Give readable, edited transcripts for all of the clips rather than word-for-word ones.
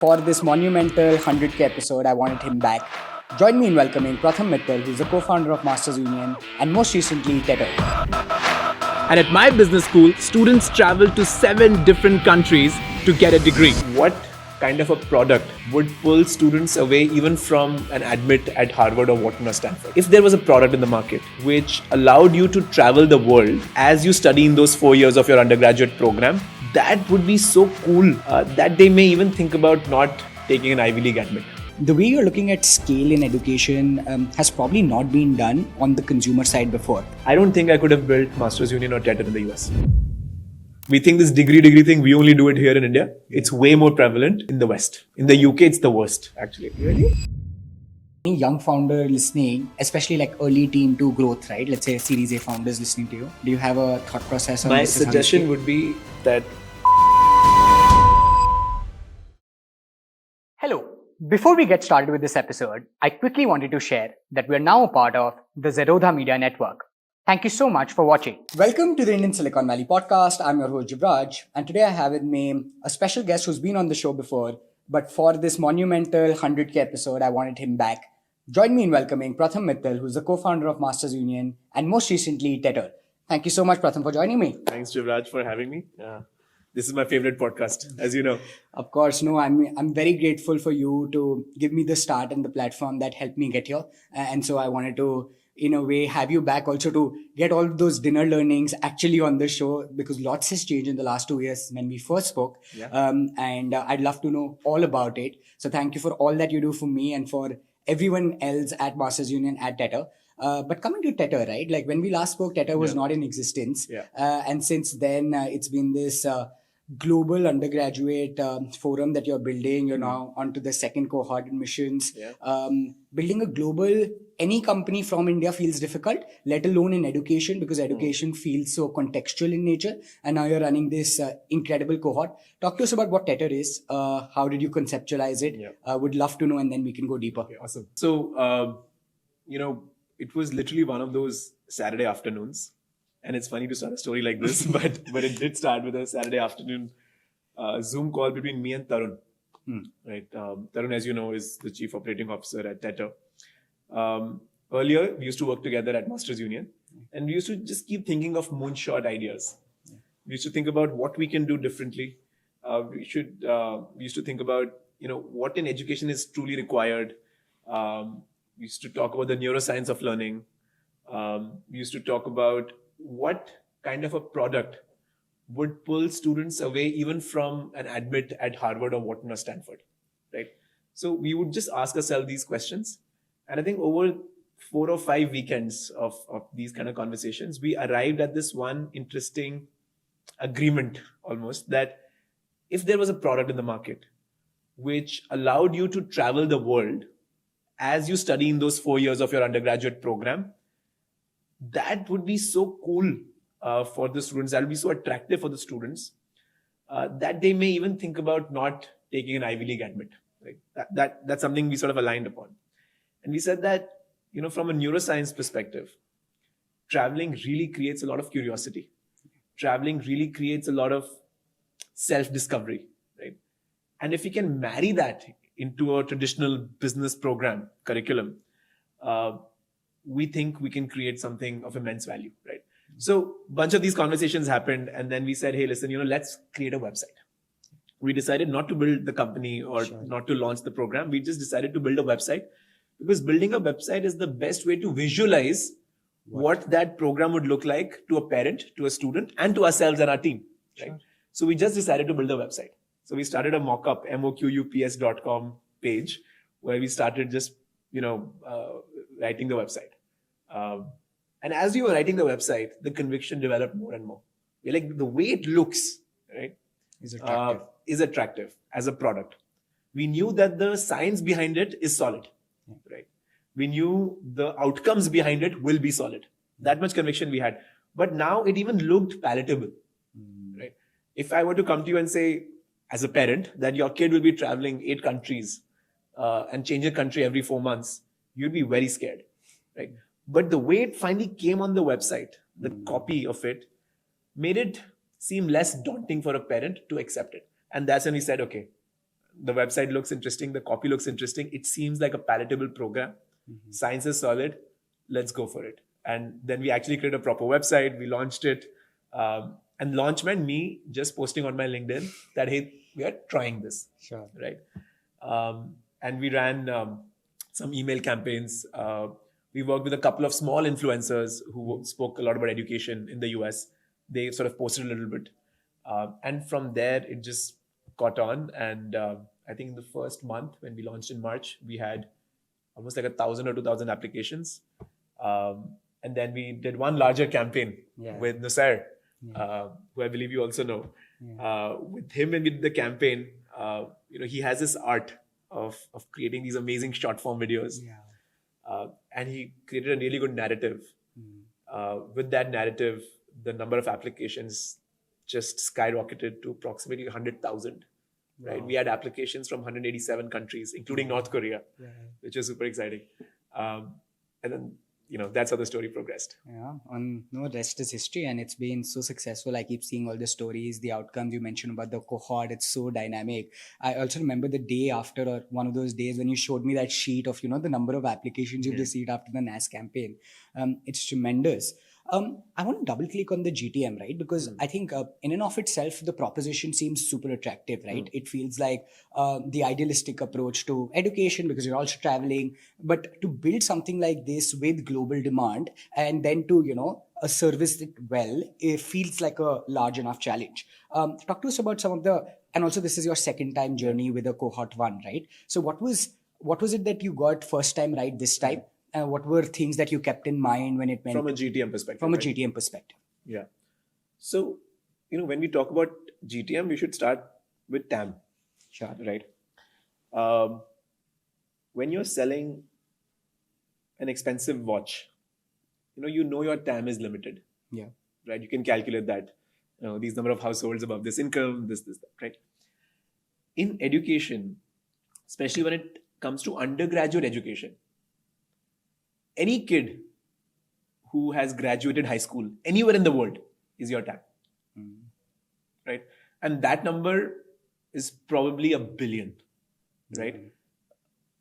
For this monumental 100K episode, I wanted him back. Join me in welcoming Pratham Mittal, who's the co-founder of Masters Union and most recently TETR. And at my business school, students travel to 7 different countries to get a degree. What kind of a product would pull students away even from an admit at Harvard or Wharton or Stanford? If there was a product in the market which allowed you to travel the world as you study in those 4 years of your undergraduate program, that would be so cool that they may even think about not taking an Ivy League admit. The way you're looking at scale in education has probably not been done on the consumer side before. I don't think I could have built Masters Union or TETR in the US. We think this degree thing, we only do it here in India. It's way more prevalent in the West. In the UK, it's the worst, actually. Really? Any young founder listening, especially like early team to growth, right? Let's say Series A founders listening to you. Do you have a thought process on My this? suggestion would be that... Hello. Before we get started with this episode, I quickly wanted to share that we are now a part of the Zerodha Media Network. Thank you so much for watching. Welcome to the Indian Silicon Valley podcast. I'm your host Jivraj, and today I have with me a special guest who's been on the show before, but for this monumental 100K episode, I wanted him back. Join me in welcoming Pratham Mittal, who's the co-founder of Masters Union and most recently TETR. Thank you so much, Pratham, for joining me. Thanks, Jivraj, for having me. This is my favorite podcast, as you know. Of course, no, I'm very grateful for you to give me the start and the platform that helped me get here. And so I wanted to, in a way, have you back also to get all those dinner learnings actually on the show, because lots has changed in the last 2 years when we first spoke. Yeah. And I'd love to know all about it. So thank you for all that you do for me and for everyone else at Masters Union, at TETR. But coming to TETR, right? Like when we last spoke, TETR was not in existence. Yeah. And since then, it's been this global undergraduate forum that you're building. You're now onto the second cohort admissions. Yeah. Building a global, any company from India feels difficult, let alone in education, because education feels so contextual in nature. And now you're running this incredible cohort. Talk to us about what TETR is. How did you conceptualize it? Yeah. Would love to know, and then we can go deeper. Okay, awesome. So, it was literally one of those Saturday afternoons. And it's funny to start a story like this, but it did start with a Saturday afternoon Zoom call between me and Tarun. Right? Tarun, as you know, is the Chief Operating Officer at TETR. Earlier, we used to work together at Masters Union, and we used to just keep thinking of moonshot ideas. We used to think about what we can do differently. We used to think about, what in education is truly required. We used to talk about the neuroscience of learning. We used to talk about what kind of a product would pull students away even from an admit at Harvard or Wharton or Stanford, right? So we would just ask ourselves these questions. And I think over 4 or 5 weekends of these kind of conversations, we arrived at this one interesting agreement almost, that if there was a product in the market which allowed you to travel the world as you study in those 4 years of your undergraduate program, that would be so cool for the students. That would be so attractive for the students that they may even think about not taking an Ivy League admit. Right? That's something we sort of aligned upon. And we said that, from a neuroscience perspective, traveling really creates a lot of curiosity. Traveling really creates a lot of self-discovery. Right? And if we can marry that into a traditional business program curriculum, we think we can create something of immense value, right? So a bunch of these conversations happened, and then we said, hey, listen, let's create a website. We decided not to build the company or not to launch the program. We just decided to build a website, because building a website is the best way to visualize what that program would look like to a parent, to a student, and to ourselves and our team, right? Sure. So we just decided to build a website. So we started a mock-up, moqups.com page, where we started just, writing the website. And as we were writing the website, the conviction developed more and more. We're like, the way it looks, right, is attractive as a product. We knew that the science behind it is solid, right? We knew the outcomes behind it will be solid. That much conviction we had. But now it even looked palatable, right? If I were to come to you and say, as a parent, that your kid will be traveling 8 countries and changing country every 4 months, you'd be very scared, right? But the way it finally came on the website, the copy of it, made it seem less daunting for a parent to accept it. And that's when we said, okay, the website looks interesting, the copy looks interesting, it seems like a palatable program. Science is solid, let's go for it. And then we actually created a proper website, we launched it. And launch meant me just posting on my LinkedIn that, hey, we are trying this. Sure. Right. And we ran some email campaigns. We worked with a couple of small influencers who spoke a lot about education in the US. They sort of posted a little bit. And from there, it just caught on. And I think in the first month, when we launched in March, we had almost like 1,000 or 2,000 applications. And then we did one larger campaign with Nussair, who I believe you also know. With him, when we did the campaign, he has this art of creating these amazing short form videos. And he created a really good narrative. With that narrative, the number of applications just skyrocketed to approximately 100,000. Right? We had applications from 187 countries, including North Korea, which is super exciting. And then, that's how the story progressed. Rest is history, and it's been so successful. I keep seeing all the stories, the outcomes you mentioned about the cohort. It's so dynamic. I also remember the day after, or one of those days when you showed me that sheet of, the number of applications you've received after the NAS campaign. It's tremendous. I want to double click on the GTM, right? Because I think in and of itself, the proposition seems super attractive, right? It feels like the idealistic approach to education because you're also traveling, but to build something like this with global demand and then to, service it well, it feels like a large enough challenge. Talk to us about some of and also this is your second time journey with a cohort 1, right? So what was it that you got first time right this time? What were things that you kept in mind when it went from a GTM perspective? From a GTM perspective. Yeah. So, when we talk about GTM, we should start with TAM. Sure. Right. When you're selling an expensive watch, your TAM is limited. Yeah. Right. You can calculate that. These number of households above this income, this, that, right? In education, especially when it comes to undergraduate education, any kid who has graduated high school anywhere in the world is your TAM. Right? And that number is probably 1 billion, right?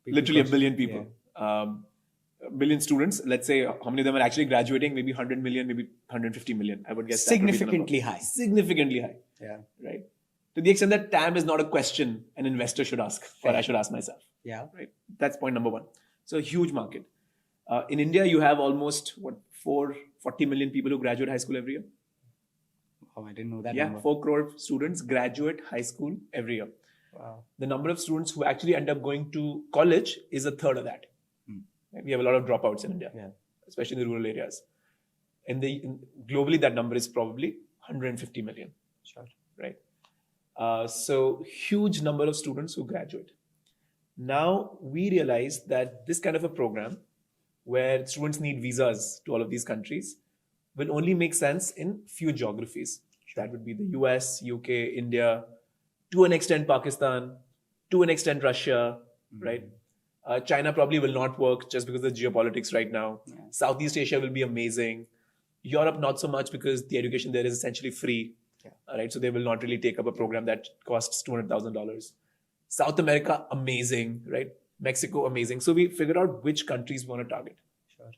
Literally 1 billion people. 1 billion students. Let's say how many of them are actually graduating? Maybe 100 million, maybe 150 million. I would guess significantly high. Significantly high. Yeah. Right? To the extent that TAM is not a question an investor should ask, or I should ask myself. Yeah. Right? That's point number 1. So a huge market. In India, you have almost 40 million people who graduate high school every year. Oh, I didn't know that. Yeah, 4 crore students graduate high school every year. Wow. The number of students who actually end up going to college is a third of that. We have a lot of dropouts in India, especially in the rural areas. Globally, that number is probably 150 million. Sure. Right. So huge number of students who graduate. Now we realize that this kind of a program, where students need visas to all of these countries, will only make sense in few geographies. That would be the US, UK, India, to an extent Pakistan, to an extent Russia, right? China probably will not work just because of the geopolitics right now. Southeast Asia will be amazing. Europe not so much because the education there is essentially free, right? So they will not really take up a program that costs $200,000. South America, amazing, right? Mexico, amazing. So we figured out which countries we want to target. Sure.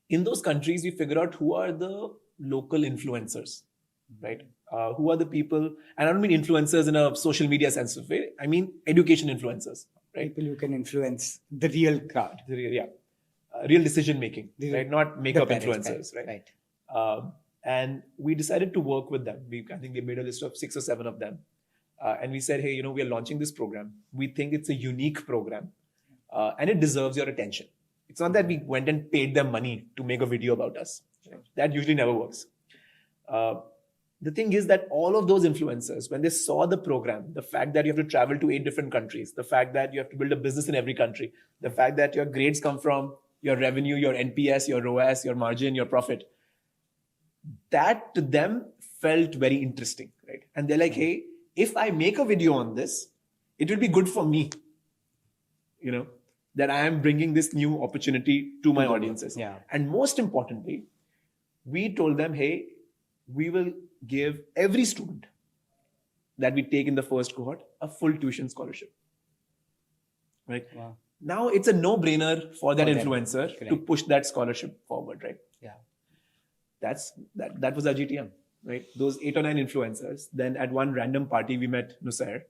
In those countries, we figured out who are the local influencers, right? Who are the people, and I don't mean influencers in a social media sense of way. I mean education influencers, right? People who can influence the real crowd. Real decision making, right? Not makeup influencers, right? And we decided to work with them. I think we made a list of 6 or 7 of them. And we said, hey, we are launching this program. We think it's a unique program. And it deserves your attention. It's not that we went and paid them money to make a video about us. Sure. That usually never works. The thing is that all of those influencers, when they saw the program, the fact that you have to travel to 8 different countries, the fact that you have to build a business in every country, the fact that your grades come from your revenue, your NPS, your ROAS, your margin, your profit, that to them felt very interesting, right? And they're like, hey, if I make a video on this, it will be good for me, that I am bringing this new opportunity to my audiences. Yeah. And most importantly, we told them, hey, we will give every student that we take in the first cohort a full tuition scholarship. right? Wow. Now it's a no-brainer for that For them. influencer to Correct. push that scholarship forward, right? Yeah. That was our GTM, right? Those 8 or 9 influencers. Then at one random party we met Nusair.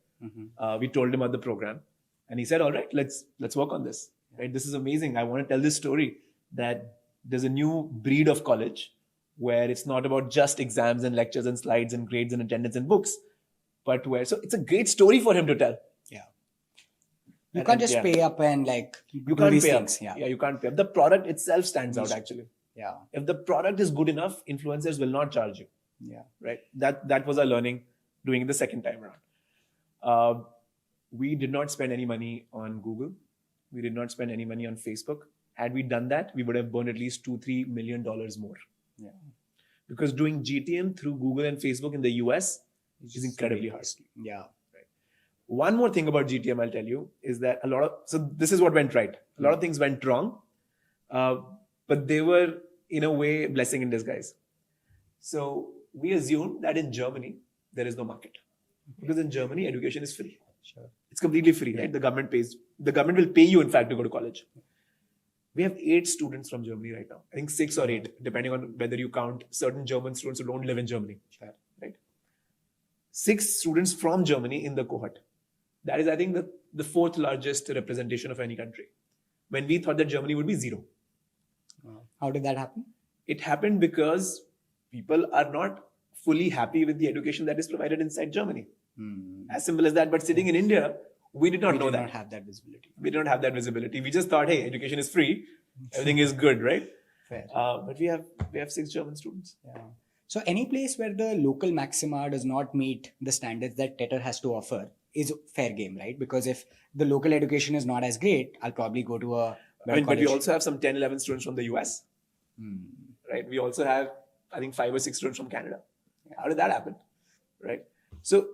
We told him about the program, and he said, "All right, let's work on this. Right? This is amazing. I want to tell this story that there's a new breed of college where it's not about just exams and lectures and slides and grades and attendance and books, but where so it's a great story for him to tell. Yeah. You And- can't and just yeah. pay up and like You do can't these pay things. up. Yeah. You can't pay up. The product itself stands out actually. Yeah. If the product is good enough, influencers will not charge you. Yeah. Right? That was our learning doing it the second time around. We did not spend any money on Google. We did not spend any money on Facebook. Had we done that, we would have burned at least $2-3 million more. Yeah. Because doing GTM through Google and Facebook in the US is incredibly hard. Yeah. One more thing about GTM I'll tell you is that so this is what went right. A lot of things went wrong, but they were in a way blessing in disguise. So we assumed that in Germany there is no market, because in Germany education is free. Sure. It's completely free, right? The government pays. The government will pay you, in fact, to go to college. We have 8 students from Germany right now. I think 6 or 8, depending on whether you count certain German students who don't live in Germany. Sure. Right? 6 students from Germany in the cohort. That is, I think, the 4th largest representation of any country. When we thought that Germany would be 0. How did that happen? It happened because people are not fully happy with the education that is provided inside Germany. As simple as that. But sitting in India, we did not know that. We did not have that visibility. We don't have that visibility. We just thought, hey, education is free. Everything is good, right? Fair. But we have 6 German students. Yeah. So any place where the local maxima does not meet the standards that TETR has to offer is fair game, right? Because if the local education is not as great, I'll probably go to a better But we college. also have some 10, 11 students from the US. Right? We also have, I think, 5 or 6 students from Canada. How did that happen? Right? So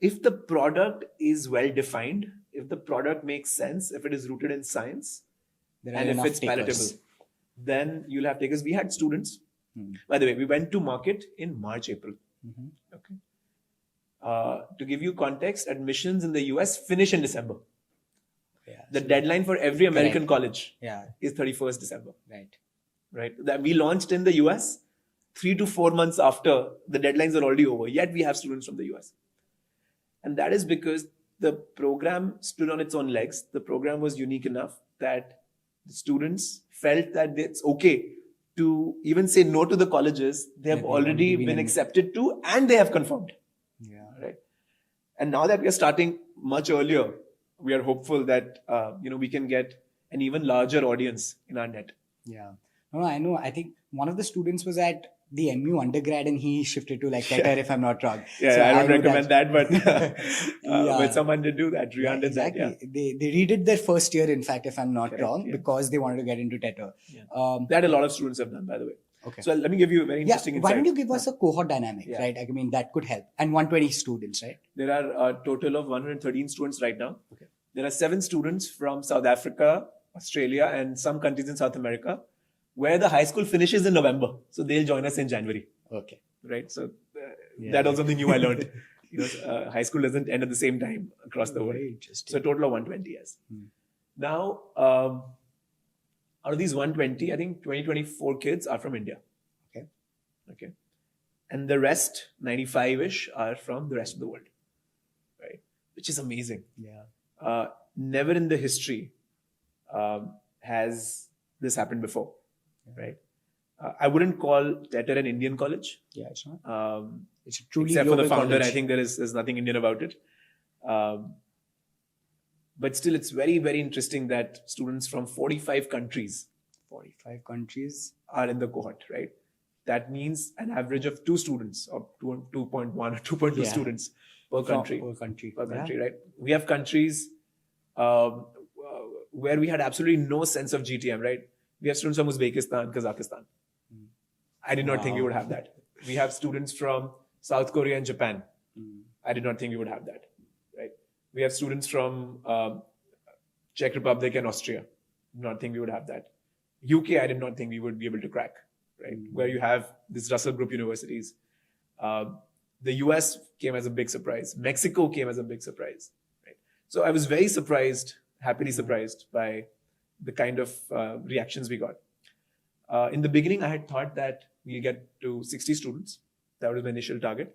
if the product is well defined, if the product makes sense, if it is rooted in science, There are and if enough it's takers. palatable, then you'll have takers. We had students. By the way, we went to market in March, April. Okay. To give you context, admissions in the US finish in December. Yeah. The deadline for every American college Yeah. is 31st December. Right. Right? That we launched in the US 3 to 4 months after the deadlines are already over. Yet we have students from the US. And that is because the program stood on its own legs. The program was unique enough that the students felt that it's okay to even say no to the colleges they have already been accepted to, and they have confirmed. Yeah. Right? And now that we are starting much earlier, we are hopeful that we can get an even larger audience in our net. Yeah. No, I know. I think one of the students was at the MU undergrad and he shifted to like TETR, if I'm not wrong. Yeah, So I don't know recommend that, but Yeah. but someone did do that. Rihan did that. Exactly. Yeah. They redid their first year, in fact, if I'm not Correct, wrong, yeah. because they wanted to get into TETR. That a lot of students have done, by the way. Okay. So let me give you a very interesting Why insight. don't you give us a cohort dynamic, Yeah. right? I mean, that could help. And 120 students, right? There are a total of 113 students right now. Okay. There are 7 students from South Africa, Australia, and some countries in South America, where the high school finishes in November. So they'll join us in January. Okay. Right? So that was something new I learned. High school doesn't end at the same time across the world. Very interesting. So a total of 120, yes. Now, out of these 120, I think 24 kids are from India. Okay. And the rest, 95-ish, are from the rest of the world. Right? Which is amazing. Yeah. Never in the history has this happened before. Right? I wouldn't call TETR an Indian college. Yeah, it's not. It's a truly Except for the global founder, college. I think there's nothing Indian about it. But still, it's very, very interesting that students from 45 countries 45 countries. are in the cohort, right? That means an average of 2 students, or 2.1 or 2.2 Yeah. students per country. Per country. Per country, right? We have countries where we had absolutely no sense of GTM, right? We have students from Uzbekistan, Kazakhstan. I did not think we would have that. We have students from South Korea and Japan. I did not think we would have that, right? We have students from Czech Republic and Austria. Did not think we would have that. UK, I did not think we would be able to crack, right? Where you have these Russell Group universities. The US came as a big surprise. Mexico came as a big surprise, right? So I was very surprised happily surprised by the kind of reactions we got. In the beginning, I had thought that we'll get to 60 students. That was my initial target.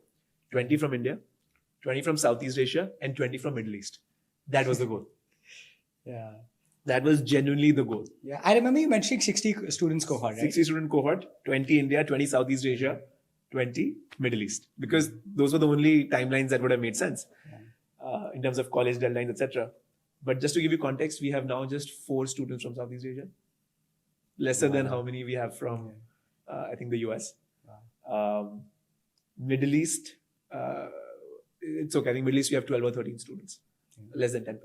20 from India, 20 from Southeast Asia, and 20 from Middle East. That was the goal. Yeah. That was genuinely the goal. Yeah. I remember you mentioning 60 students cohort, right? 60 student cohort, 20 India, 20 Southeast Asia, 20 Middle East. Because those were the only timelines that would have made sense in terms of college deadlines, etc. But just to give you context, we have now just 4 students from Southeast Asia. Lesser than how many we have from, I think, the US. Middle East, it's okay. I think Middle East, we have 12 or 13 students. Less than 10%.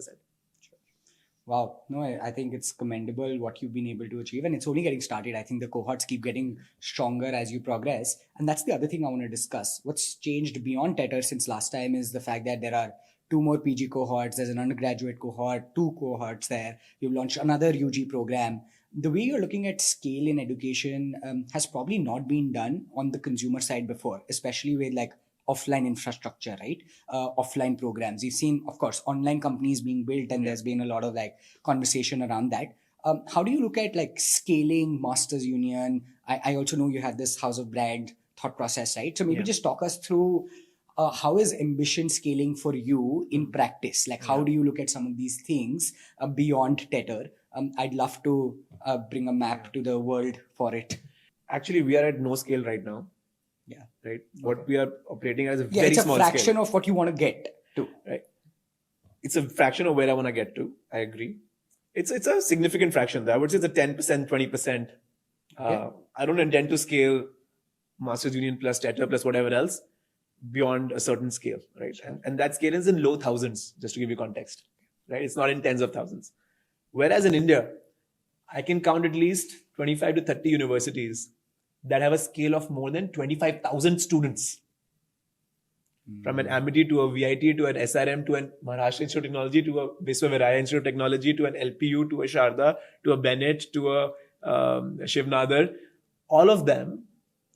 Wow. No, I think it's commendable what you've been able to achieve, and it's only getting started. I think the cohorts keep getting stronger as you progress. And that's the other thing I want to discuss. What's changed beyond TETR since last time is the fact that there are 2 more PG cohorts. There's an undergraduate cohort, 2 cohorts there. You've launched another UG program. The way you're looking at scale in education has probably not been done on the consumer side before, especially with like offline infrastructure, right? Offline programs. You've seen, of course, online companies being built, and there's been a lot of like conversation around that. How do you look at like scaling Masters Union? I also know you have this house of brand thought process, right? So maybe just talk us through how is ambition scaling for you in practice? Like how do you look at some of these things beyond TETR? I'd love to bring a map to the world for it. Actually, we are at no scale right now. Yeah. Right. What we are operating as a very it's a small fraction scale. of what you want to get to. Right. It's a fraction of where I want to get to. I agree. It's a significant fraction. I would say it's a 10%, 20%. I don't intend to scale Masters Union plus TETR plus whatever else beyond a certain scale. Right. Sure. And that scale is in low thousands, just to give you context. Right. It's not in tens of thousands. Whereas in India, I can count at least 25 to 30 universities that have a scale of more than 25,000 students. From an Amity to a VIT to an SRM to an Maharashtra Institute of Technology to a Viswaviraya Institute of Technology to an LPU to a Sharda to a Bennett to a Shivnadar. All of them.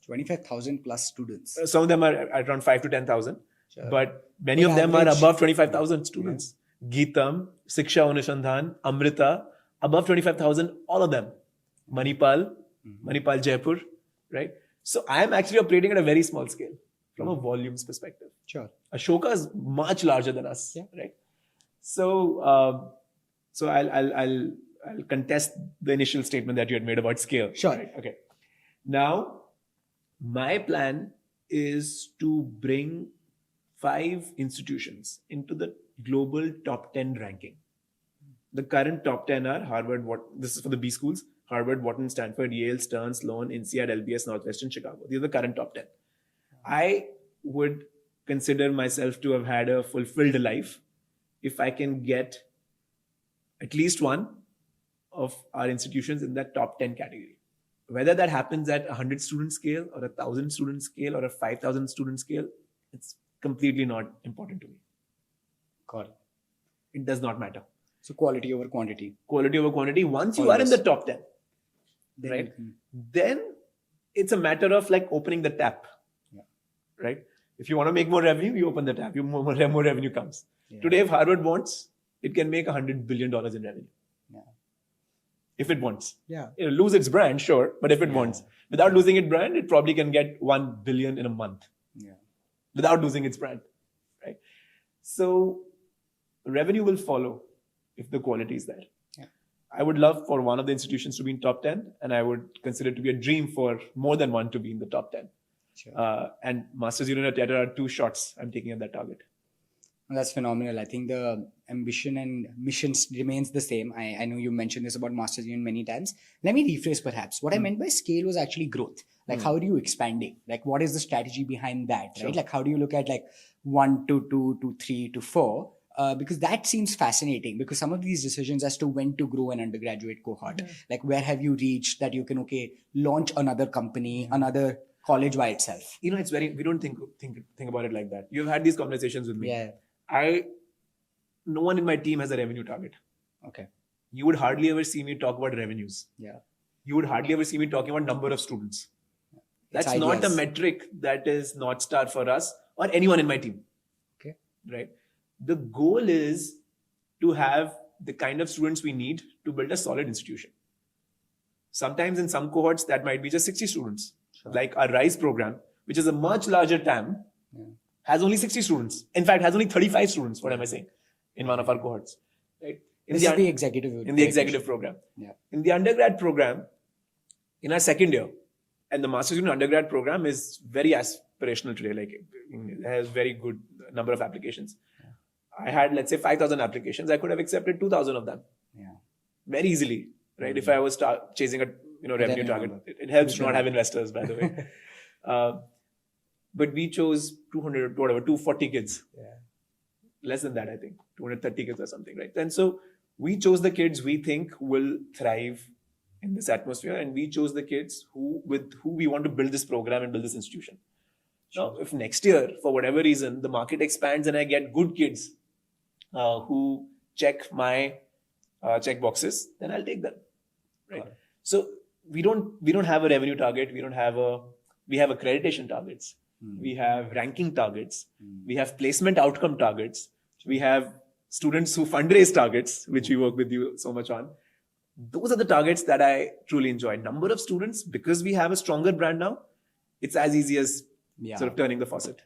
25,000 plus students. Some of them are around 5 to 10,000. Sure. But many But of them average, are above 25,000 students. Geetam, Siksha Anushandhan, Amrita, above 25,000, all of them. Manipal, Manipal Jaipur. Right. So I am actually operating at a very small scale from a volumes perspective. Sure. Ashoka is much larger than us. Yeah. Right. So, I'll contest the initial statement that you had made about scale. Sure. Right? Okay. Now, my plan is to bring 5 institutions into the global top 10 ranking. The current top 10 are Harvard, this is for the B schools, Harvard, Wharton, Stanford, Yale, Stern, Sloan, INSEAD, LBS, Northwestern, Chicago. These are the current top 10. I would consider myself to have had a fulfilled life if I can get at least one of our institutions in that top 10 category. Whether that happens at 100 student scale or 1,000 student scale or a 5,000 student scale, it's completely not important to me. Got it. It does not matter. So quality over quantity. Quality over quantity. Once you are in the top 10, right? Then it's a matter of like opening the tap, right? If you want to make more revenue, you open the tap. More revenue comes. Yeah. Today, if Harvard wants, it can make $100 billion in revenue. Yeah. If it wants. Yeah. It'll lose its brand, sure, but if it wants. Without losing its brand, it probably can get $1 billion in a month. Yeah. Without losing its brand, right? So revenue will follow if the quality is there. I would love for one of the institutions to be in top 10, and I would consider it to be a dream for more than one to be in the top 10. Sure. And Masters Union and TETR are 2 shots I'm taking at that target. Well, that's phenomenal. I think the ambition and mission remains the same. I know you mentioned this about Masters Union many times. Let me rephrase perhaps. What I meant by scale was actually growth. Like how are you expanding? Like what is the strategy behind that, right? Sure. Like how do you look at like 1 to 2 to 3 to 4? Because that seems fascinating, because some of these decisions as to when to grow an undergraduate cohort, like where have you reached that you can, launch another company, another college by itself. It's we don't think about it like that. You've had these conversations with me. Yeah. No one in my team has a revenue target. Okay. You would hardly ever see me talk about revenues. Yeah. You would hardly ever see me talking about number of students. That's not a metric that is North Star for us or anyone in my team. Okay. Right. The goal is to have the kind of students we need to build a solid institution. Sometimes in some cohorts, that might be just 60 students. Sure. Like our RISE program, which is a much larger TAM, has only 60 students. In fact, has only 35 students, what am I saying, in one of our cohorts. Right? This is the executive. In the executive program. Yeah. In the undergrad program, in our second year, and the Masters Union undergrad program is very aspirational today. Like it has very good number of applications. Yeah. I had, let's say, 5,000 applications. I could have accepted 2,000 of them. Yeah. Very easily, right? Mm-hmm. If I was chasing a revenue target, it helps not have investors, by the way. But we chose 240 kids. Yeah. Less than that, I think. 230 kids or something, right? And so we chose the kids we think will thrive in this atmosphere, and we chose the kids with who we want to build this program and build this institution. Sure. Now, if next year, for whatever reason, the market expands and I get good kids who check my check boxes, then I'll take them, right? So we don't have a revenue target. We have accreditation targets. We have ranking targets. We have placement outcome targets. We have students who fundraise targets, which we work with you so much on. Those are the targets that I truly enjoy. Number of students, because we have a stronger brand now, it's as easy as sort of turning the faucet.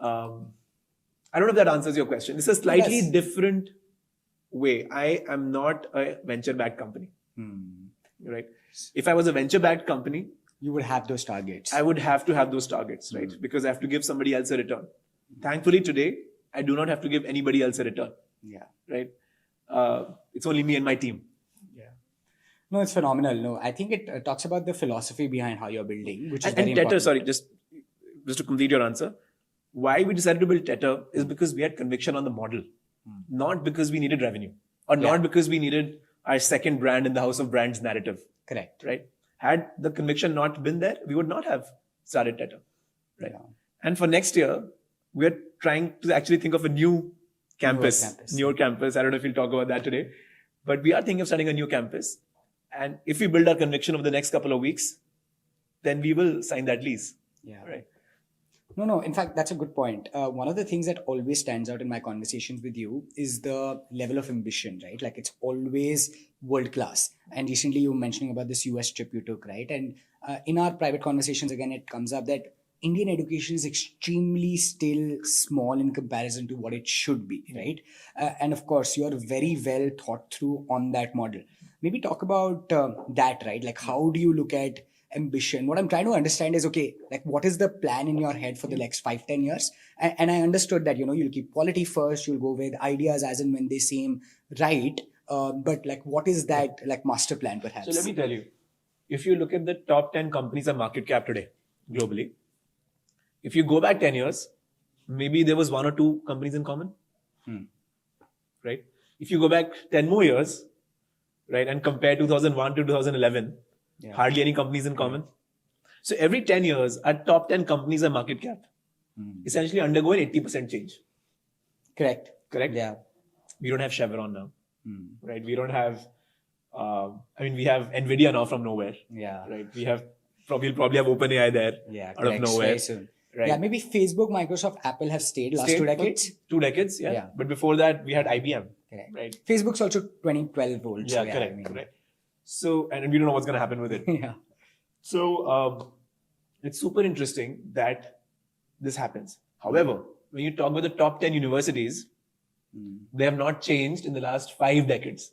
I don't know if that answers your question. It's a slightly different way. I am not a venture-backed company, right? If I was a venture-backed company, you would have those targets. I would have to have those targets, right? Because I have to give somebody else a return. Thankfully, today, I do not have to give anybody else a return. Yeah. Right? It's only me and my team. Yeah. No, it's phenomenal. No, I think it talks about the philosophy behind how you're building, which is very important. Sorry, just to complete your answer. Why we decided to build TETR is because we had conviction on the model, not because we needed revenue, or not because we needed our second brand in the house of brands narrative. Correct. Right? Had the conviction not been there, we would not have started TETR. Right? Yeah. And for next year, we're trying to actually think of a new campus. Newer campus. I don't know if we'll talk about that today. But we are thinking of starting a new campus. And if we build our conviction over the next couple of weeks, then we will sign that lease. Yeah. Right. No. In fact, that's a good point. One of the things that always stands out in my conversations with you is the level of ambition, right? Like it's always world class. And recently you were mentioning about this US trip you took, right? And in our private conversations, again, it comes up that Indian education is extremely still small in comparison to what it should be, right? And of course, you are very well thought through on that model. Maybe talk about that, right? Like how do you look at ambition? What I'm trying to understand is, okay, like what is the plan in your head for the next 5-10 years? And I understood that, you'll keep quality first, you'll go with ideas as and when they seem right. But like, what is that like master plan perhaps? So let me tell you, if you look at the top 10 companies of market cap today, globally, if you go back 10 years, maybe there was 1 or 2 companies in common, right? If you go back 10 more years, right, and compare 2001 to 2011, hardly any companies in common. So every 10 years, our top 10 companies are market cap essentially undergo an 80% change. Correct? Yeah. We don't have Chevron now, right? We don't have, we have Nvidia now from nowhere. Yeah. Right? We'll probably have OpenAI there out of nowhere. Very soon. Right. Yeah, maybe Facebook, Microsoft, Apple have stayed 2 decades. 2 decades, yeah. But before that, we had IBM. Correct. Right? Facebook's also 2012 old. Yeah, so correct. So, and we don't know what's going to happen with it. Yeah. So, it's super interesting that this happens. However, when you talk about the top 10 universities, they have not changed in the last 5 decades.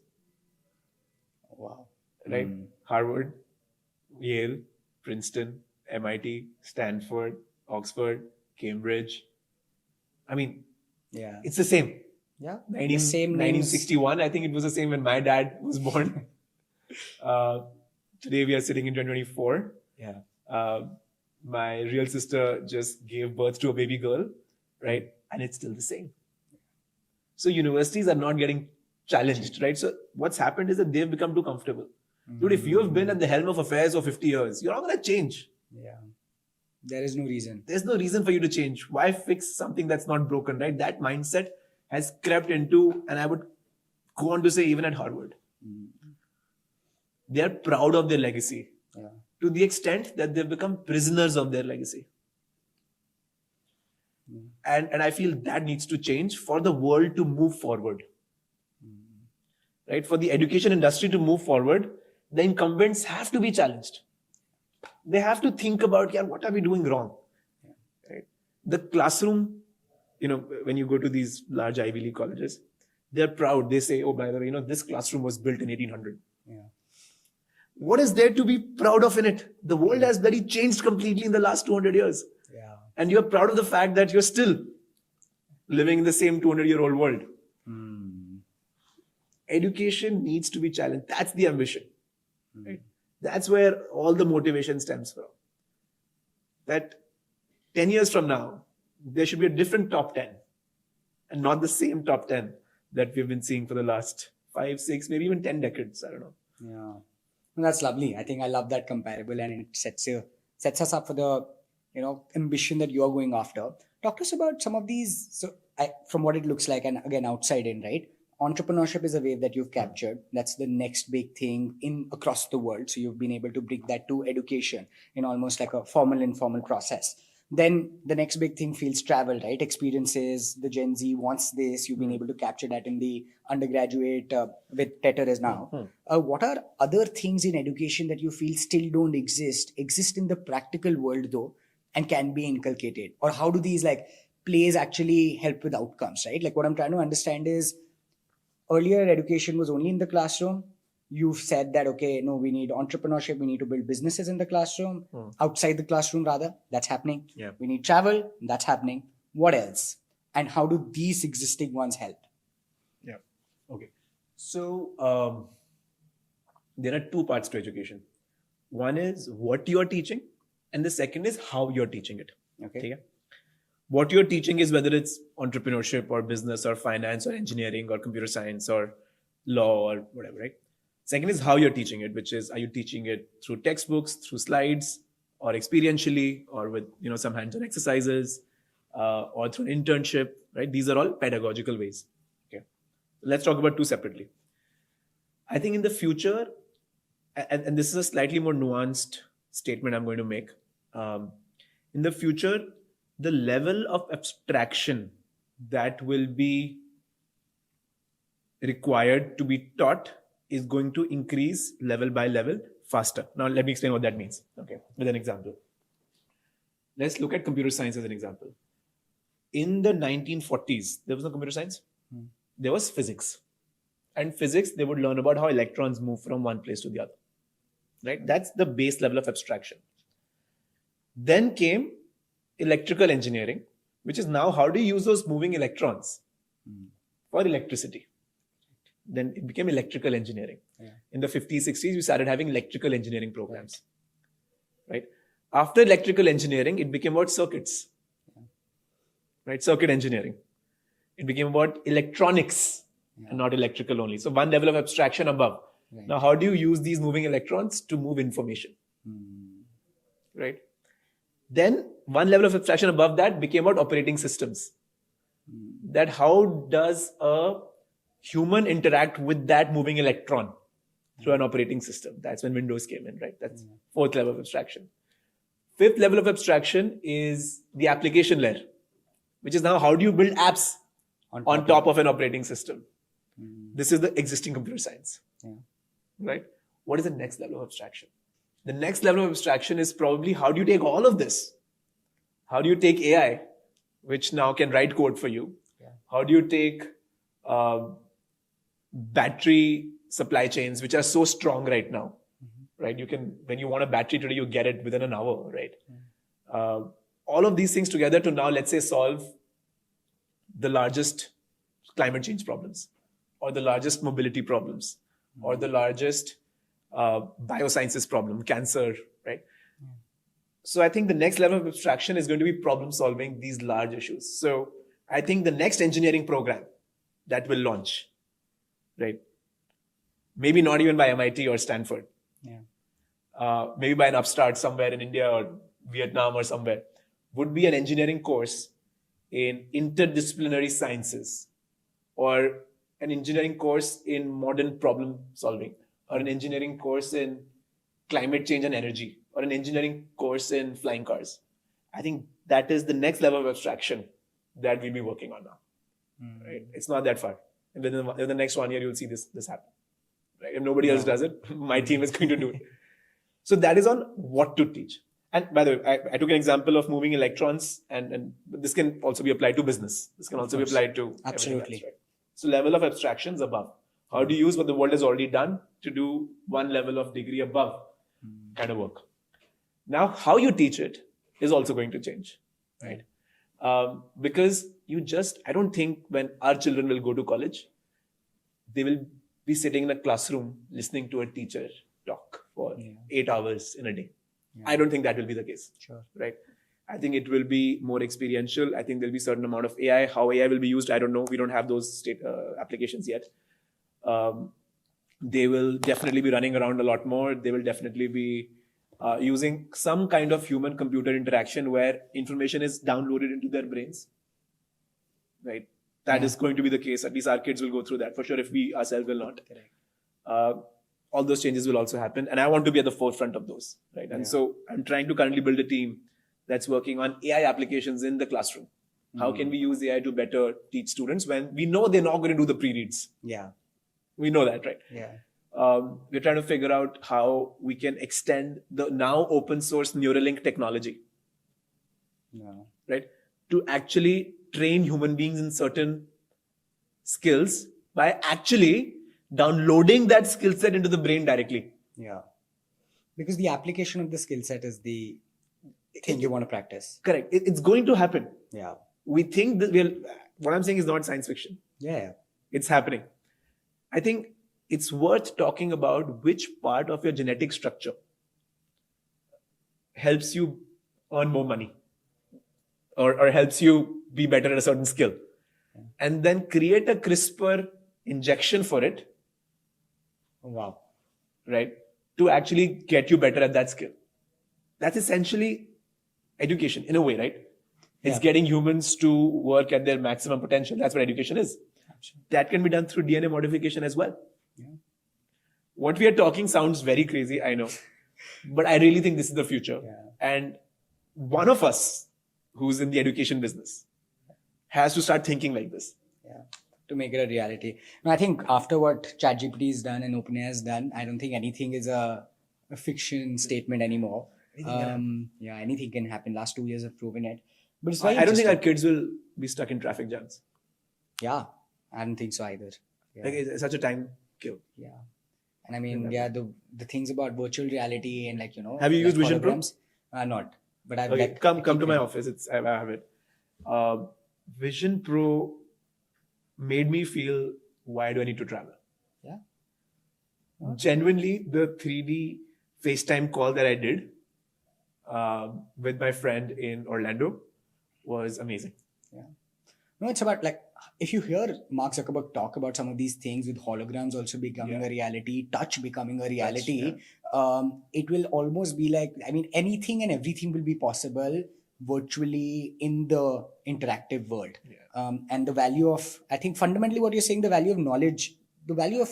Wow. Right? Harvard, Yale, Princeton, MIT, Stanford, Oxford, Cambridge. It's the same. Yeah. The same 1961, I think it was the same when my dad was born. Today we are sitting in 2024. Yeah. My real sister just gave birth to a baby girl, right? And it's still the same. So universities are not getting challenged, right? So what's happened is that they've become too comfortable. Dude, if you have been at the helm of affairs for 50 years, you're not going to change. Yeah. There is no reason. There's no reason for you to change. Why fix something that's not broken, right? That mindset has crept into, and I would go on to say even at Harvard. They're proud of their legacy to the extent that they've become prisoners of their legacy. And I feel that needs to change for the world to move forward. right? For the education industry to move forward, the incumbents have to be challenged. They have to think about, yeah, what are we doing wrong? Right? The classroom, when you go to these large Ivy League colleges, they're proud. They say, oh, by the way, this classroom was built in 1800. Yeah. What is there to be proud of in it? The world has very changed completely in the last 200 years. Yeah. And you're proud of the fact that you're still living in the same 200-year-old world. Education needs to be challenged. That's the ambition. Right? That's where all the motivation stems from. That 10 years from now, there should be a different top 10 and not the same top 10 that we've been seeing for the last 5, 6, maybe even 10 decades. I don't know. Yeah. And that's lovely. I think I love that comparable, and it sets us up for the ambition that you're going after. Talk to us about some of these. So from what it looks like, and again, outside in, right? Entrepreneurship is a wave that you've captured. That's the next big thing across the world. So you've been able to bring that to education in almost like a formal, informal process. Then the next big thing feels travel, right? Experiences. The Gen Z wants this. You've been able to capture that in the undergraduate with TETR as now. What are other things in education that you feel still don't exist in the practical world though, and can be inculcated? Or how do these plays actually help with outcomes, right? Like what I'm trying to understand is, earlier education was only in the classroom. You've said that, okay, no, we need entrepreneurship. We need to build businesses in the classroom, outside the classroom rather. That's happening. Yeah. We need travel. That's happening. What else? And how do these existing ones help? Yeah. Okay. So there are two parts to education. One is what you're teaching, and the second is how you're teaching it. Okay. What you're teaching is whether it's entrepreneurship or business or finance or engineering or computer science or law or whatever, right? Second is how you're teaching it, which is, are you teaching it through textbooks, through slides, or experientially, or with some hands-on exercises, or through an internship, right? These are all pedagogical ways. Okay, let's talk about two separately. I think in the future, and this is a slightly more nuanced statement I'm going to make. In the future, the level of abstraction that will be required to be taught is going to increase level by level faster. Now, let me explain what that means. Okay, with an example. Let's look at computer science as an example. In the 1940s, there was no computer science. There was physics. And physics, they would learn about how electrons move from one place to the other. Right? That's the base level of abstraction. Then came electrical engineering, which is now how do you use those moving electrons for electricity. Then it became electrical engineering. Yeah. In the 50s, 60s, we started having electrical engineering programs. Right? After electrical engineering, it became about circuits. Right? Circuit engineering. It became about electronics and not electrical only. So one level of abstraction above. Right. Now, how do you use these moving electrons to move information? Right? Then one level of abstraction above that became about operating systems. That how does a human interact with that moving electron through an operating system? That's when Windows came in, right? That's fourth level of abstraction. Fifth level of abstraction is the application layer, which is now how do you build apps on top of an operating system? This is the existing computer science, right? What is the next level of abstraction? The next level of abstraction is probably how do you take all of this? How do you take AI, which now can write code for you? How do you take battery supply chains, which are so strong right now, right? You can, when you want a battery today, you get it within an hour, right? All of these things together to now, let's say, solve the largest climate change problems, or the largest mobility problems, or the largest biosciences problem, cancer, right? So I think the next level of abstraction is going to be problem solving these large issues. So I think the next engineering program that will launch, right? Maybe not even by MIT or Stanford. Maybe by an upstart somewhere in India or Vietnam or somewhere, would be an engineering course in interdisciplinary sciences, or an engineering course in modern problem solving, or an engineering course in climate change and energy, or an engineering course in flying cars. I think that is the next level of abstraction that we'll be working on now. Right? It's not that far. Within the next 1 year, you'll see this happen. Right? If nobody else does it, my team is going to do it. So that is on what to teach. And by the way, I took an example of moving electrons, and this can also be applied to business. This can also be applied to absolutely. Else, right? So level of abstractions above. How do you use what the world has already done to do one level of degree above kind of work? Now, how you teach it is also going to change, right? Because I don't think when our children will go to college, they will be sitting in a classroom listening to a teacher talk for 8 hours in a day. I don't think that will be the case. Sure. Right? I think it will be more experiential. I think there'll be a certain amount of AI. How AI will be used, I don't know. We don't have those applications yet. They will definitely be running around a lot more. They will definitely be using some kind of human-computer interaction where information is downloaded into their brains. Right? That is going to be the case. At least our kids will go through that for sure, if we ourselves will not. Correct. All those changes will also happen. And I want to be at the forefront of those. Right? And so I'm trying to currently build a team that's working on AI applications in the classroom. How can we use AI to better teach students when we know they're not going to do the pre-reads? Yeah. We know that, right? Yeah. We're trying to figure out how we can extend the now open source Neuralink technology. Right? To actually train human beings in certain skills by actually downloading that skill set into the brain directly. Yeah. Because the application of the skill set is the thing you want to practice. Correct. It's going to happen. Yeah. We think that what I'm saying is not science fiction. Yeah. It's happening. I think it's worth talking about which part of your genetic structure helps you earn more money or helps you be better at a certain skill. And then create a CRISPR injection for it. Wow. Right? To actually get you better at that skill. That's essentially education in a way, right? It's getting humans to work at their maximum potential. That's what education is. Absolutely. That can be done through DNA modification as well. Yeah. What we are talking sounds very crazy, I know. But I really think this is the future. Yeah. And one of us who's in the education business has to start thinking like this. Yeah. To make it a reality. No, I think after what ChatGPT has done and OpenAI has done, I don't think anything is a fiction statement anymore. Anything can happen. Last 2 years have proven it. But it's I don't think our kids will be stuck in traffic jams. Yeah, I don't think so either. Yeah. Like it's such a time kill. Yeah. And I mean, the things about virtual reality and Have you used Vision Pro? Not. But I've come to my office. I have it. Vision Pro made me feel, why do I need to travel? Yeah. Genuinely, the 3D FaceTime call that I did with my friend in Orlando was amazing. Yeah. No, it's about if you hear Mark Zuckerberg talk about some of these things with holograms also becoming a reality, touch becoming a reality, it will almost be anything and everything will be possible virtually in the interactive world. Yeah. And the value of, I think fundamentally what you're saying, the value of knowledge, the value of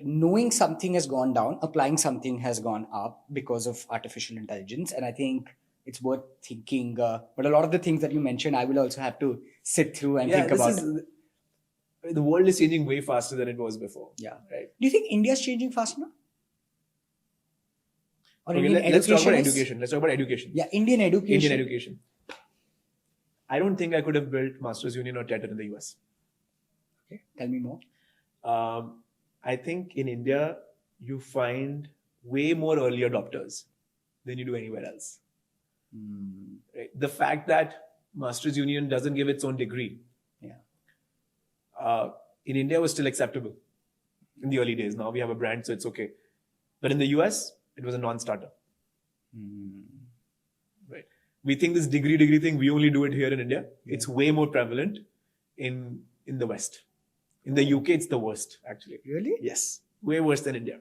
knowing something has gone down, applying something has gone up because of artificial intelligence. And I think it's worth thinking. But a lot of the things that you mentioned, I will also have to sit through and think about. The world is changing way faster than it was before. Yeah. Right. Do you think India is changing fast now? Or let's talk about education. Let's talk about education. Yeah, Indian education. I don't think I could have built Masters Union or TETR in the US. Okay, tell me more. I think in India, you find way more early adopters than you do anywhere else. Right? The fact that Masters Union doesn't give its own degree in India was still acceptable in the early days. Now we have a brand, so it's okay. But in the US, it was a non-starter. Right? We think this degree thing, we only do it here in India. Yeah. It's way more prevalent in the West. In the UK, it's the worst, actually. Really? Yes. Way worse than India.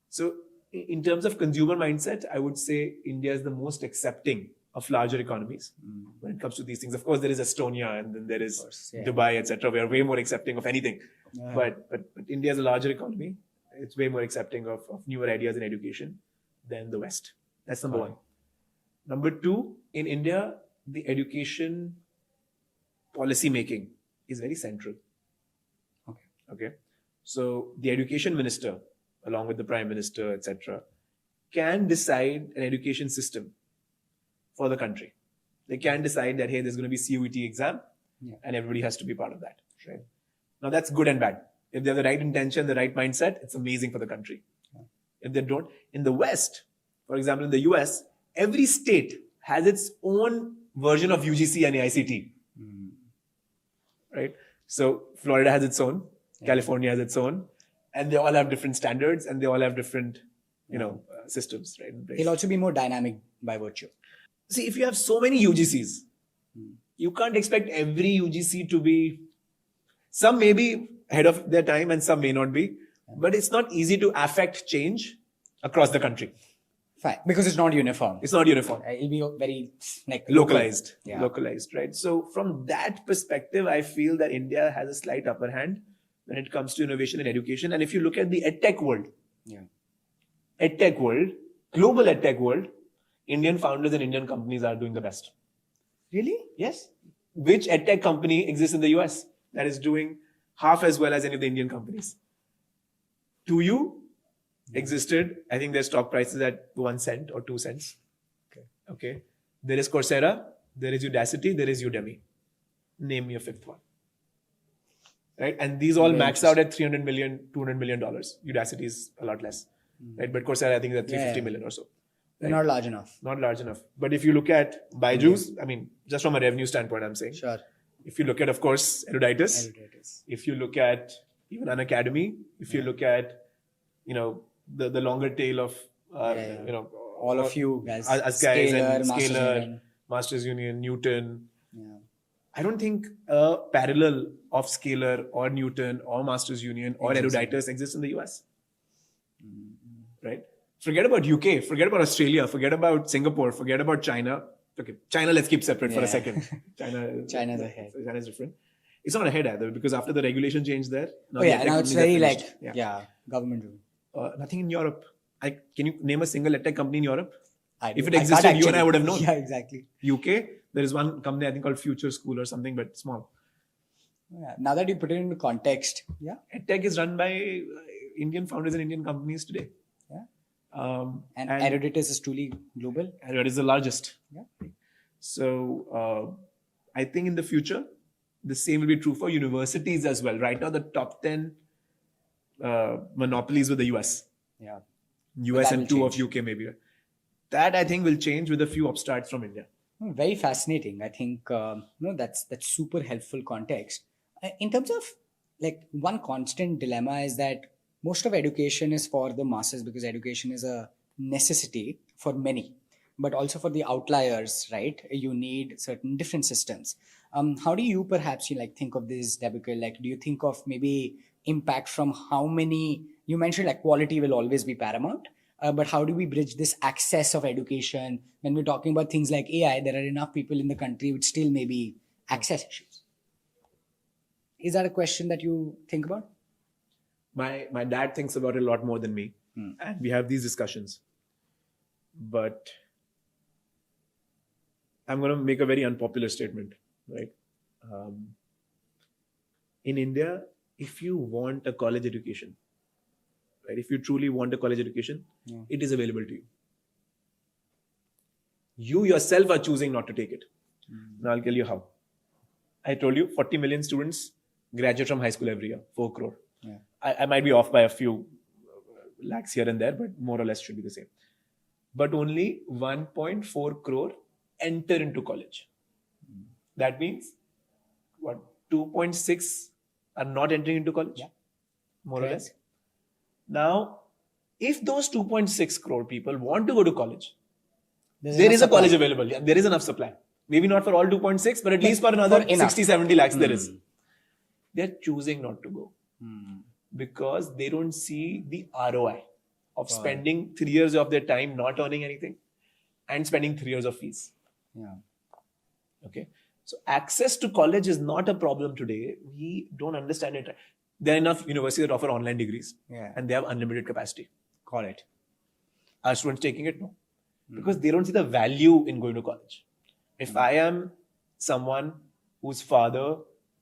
So in terms of consumer mindset, I would say India is the most accepting of larger economies when it comes to these things. Of course, there is Estonia and then there is Dubai, etc. We are way more accepting of anything. Yeah. But India is a larger economy. It's way more accepting of newer ideas in education than the West. That's number one. Number two, in India, the education policy making is very central. Okay. So the education minister, along with the prime minister, etc., can decide an education system for the country. They can decide that, hey, there's going to be CUET exam, and everybody has to be part of that. Right? Now that's good and bad. If they have the right intention, the right mindset, it's amazing for the country. If they don't, in the West, for example, in the US, every state has its own version of UGC and AICT. Right? So Florida has its own, California has its own, and they all have different standards and they all have different, systems. Right? They'll also be more dynamic by virtue. See, if you have so many UGCs, you can't expect every UGC to be. Some may be ahead of their time and some may not be, but it's not easy to affect change across the country. Fine, because it's not uniform. It's not uniform. It'll be very localized. Yeah. Localized, right? So from that perspective, I feel that India has a slight upper hand when it comes to innovation and education. And if you look at the edtech world, global edtech world, Indian founders and Indian companies are doing the best. Really? Yes. Which edtech company exists in the US that is doing half as well as any of the Indian companies? 2U existed. I think their stock price is at 1 cent or 2 cents. Okay. There is Coursera, there is Udacity, there is Udemy. Name me a fifth one. Right? And these all max out at $300 million, $200 million. Udacity is a lot less. Right? But Coursera, I think is at 350 million or so. Right? Not large enough. Not large enough. But if you look at Byju's, I mean, just from a revenue standpoint, I'm saying. Sure. If you look at, of course, Eruditus. If you look at even Unacademy, if you look at, the longer tail of, all of you guys. Us guys and Scalar, Masters Union, Newton. I don't think a parallel of Scalar or Newton or Masters Union or Eruditus exists in the US. Right? Forget about UK, forget about Australia, forget about Singapore, forget about China. Okay, China, let's keep separate for a second. China's ahead. China's different. It's not ahead either because after the regulation change there. Now it's very government rule. Nothing in Europe. Can you name a single edtech company in Europe? If it I existed, can't you and I actually. would have known. Yeah, exactly. UK, there is one company I think called Future School or something, but small. Yeah. Now that you put it into context, EdTech is run by Indian founders and Indian companies today. And Eruditus is truly global. Eruditus is the largest. Yeah. So I think in the future, the same will be true for universities as well. Right now, the top 10 monopolies with the US. Yeah. US and 2 of UK maybe. That I think will change with a few upstarts from India. Very fascinating. I think that's super helpful context. In terms of one constant dilemma is that most of education is for the masses because education is a necessity for many, but also for the outliers, right? You need certain different systems. How do you perhaps think of this, Debicul? Do you think of maybe impact from how many? You mentioned quality will always be paramount. But how do we bridge this access of education when we're talking about things like AI? There are enough people in the country with still maybe access issues. Is that a question that you think about? My dad thinks about it a lot more than me, and we have these discussions. But I'm going to make a very unpopular statement, right? In India, if you want a college education, right? If you truly want a college education, it is available to you. You yourself are choosing not to take it. Now I'll tell you how. I told you 40 million students graduate from high school every year, 4 crore. Yeah. I might be off by a few lakhs here and there, but more or less should be the same. But only 1.4 crore enter into college. That means, 2.6 are not entering into college? Yeah. More or less. Now, if those 2.6 crore people want to go to college, there is a college available. Yeah, there is enough supply. Maybe not for all 2.6, but at least for another 60, 70 lakhs there is. They're choosing not to go. Because they don't see the ROI of spending 3 years of their time not earning anything and spending 3 years of fees. Yeah. Okay. So access to college is not a problem today. We don't understand it. There are enough universities that offer online degrees and they have unlimited capacity. Call it. Are students taking it? No. Because they don't see the value in going to college. If I am someone whose father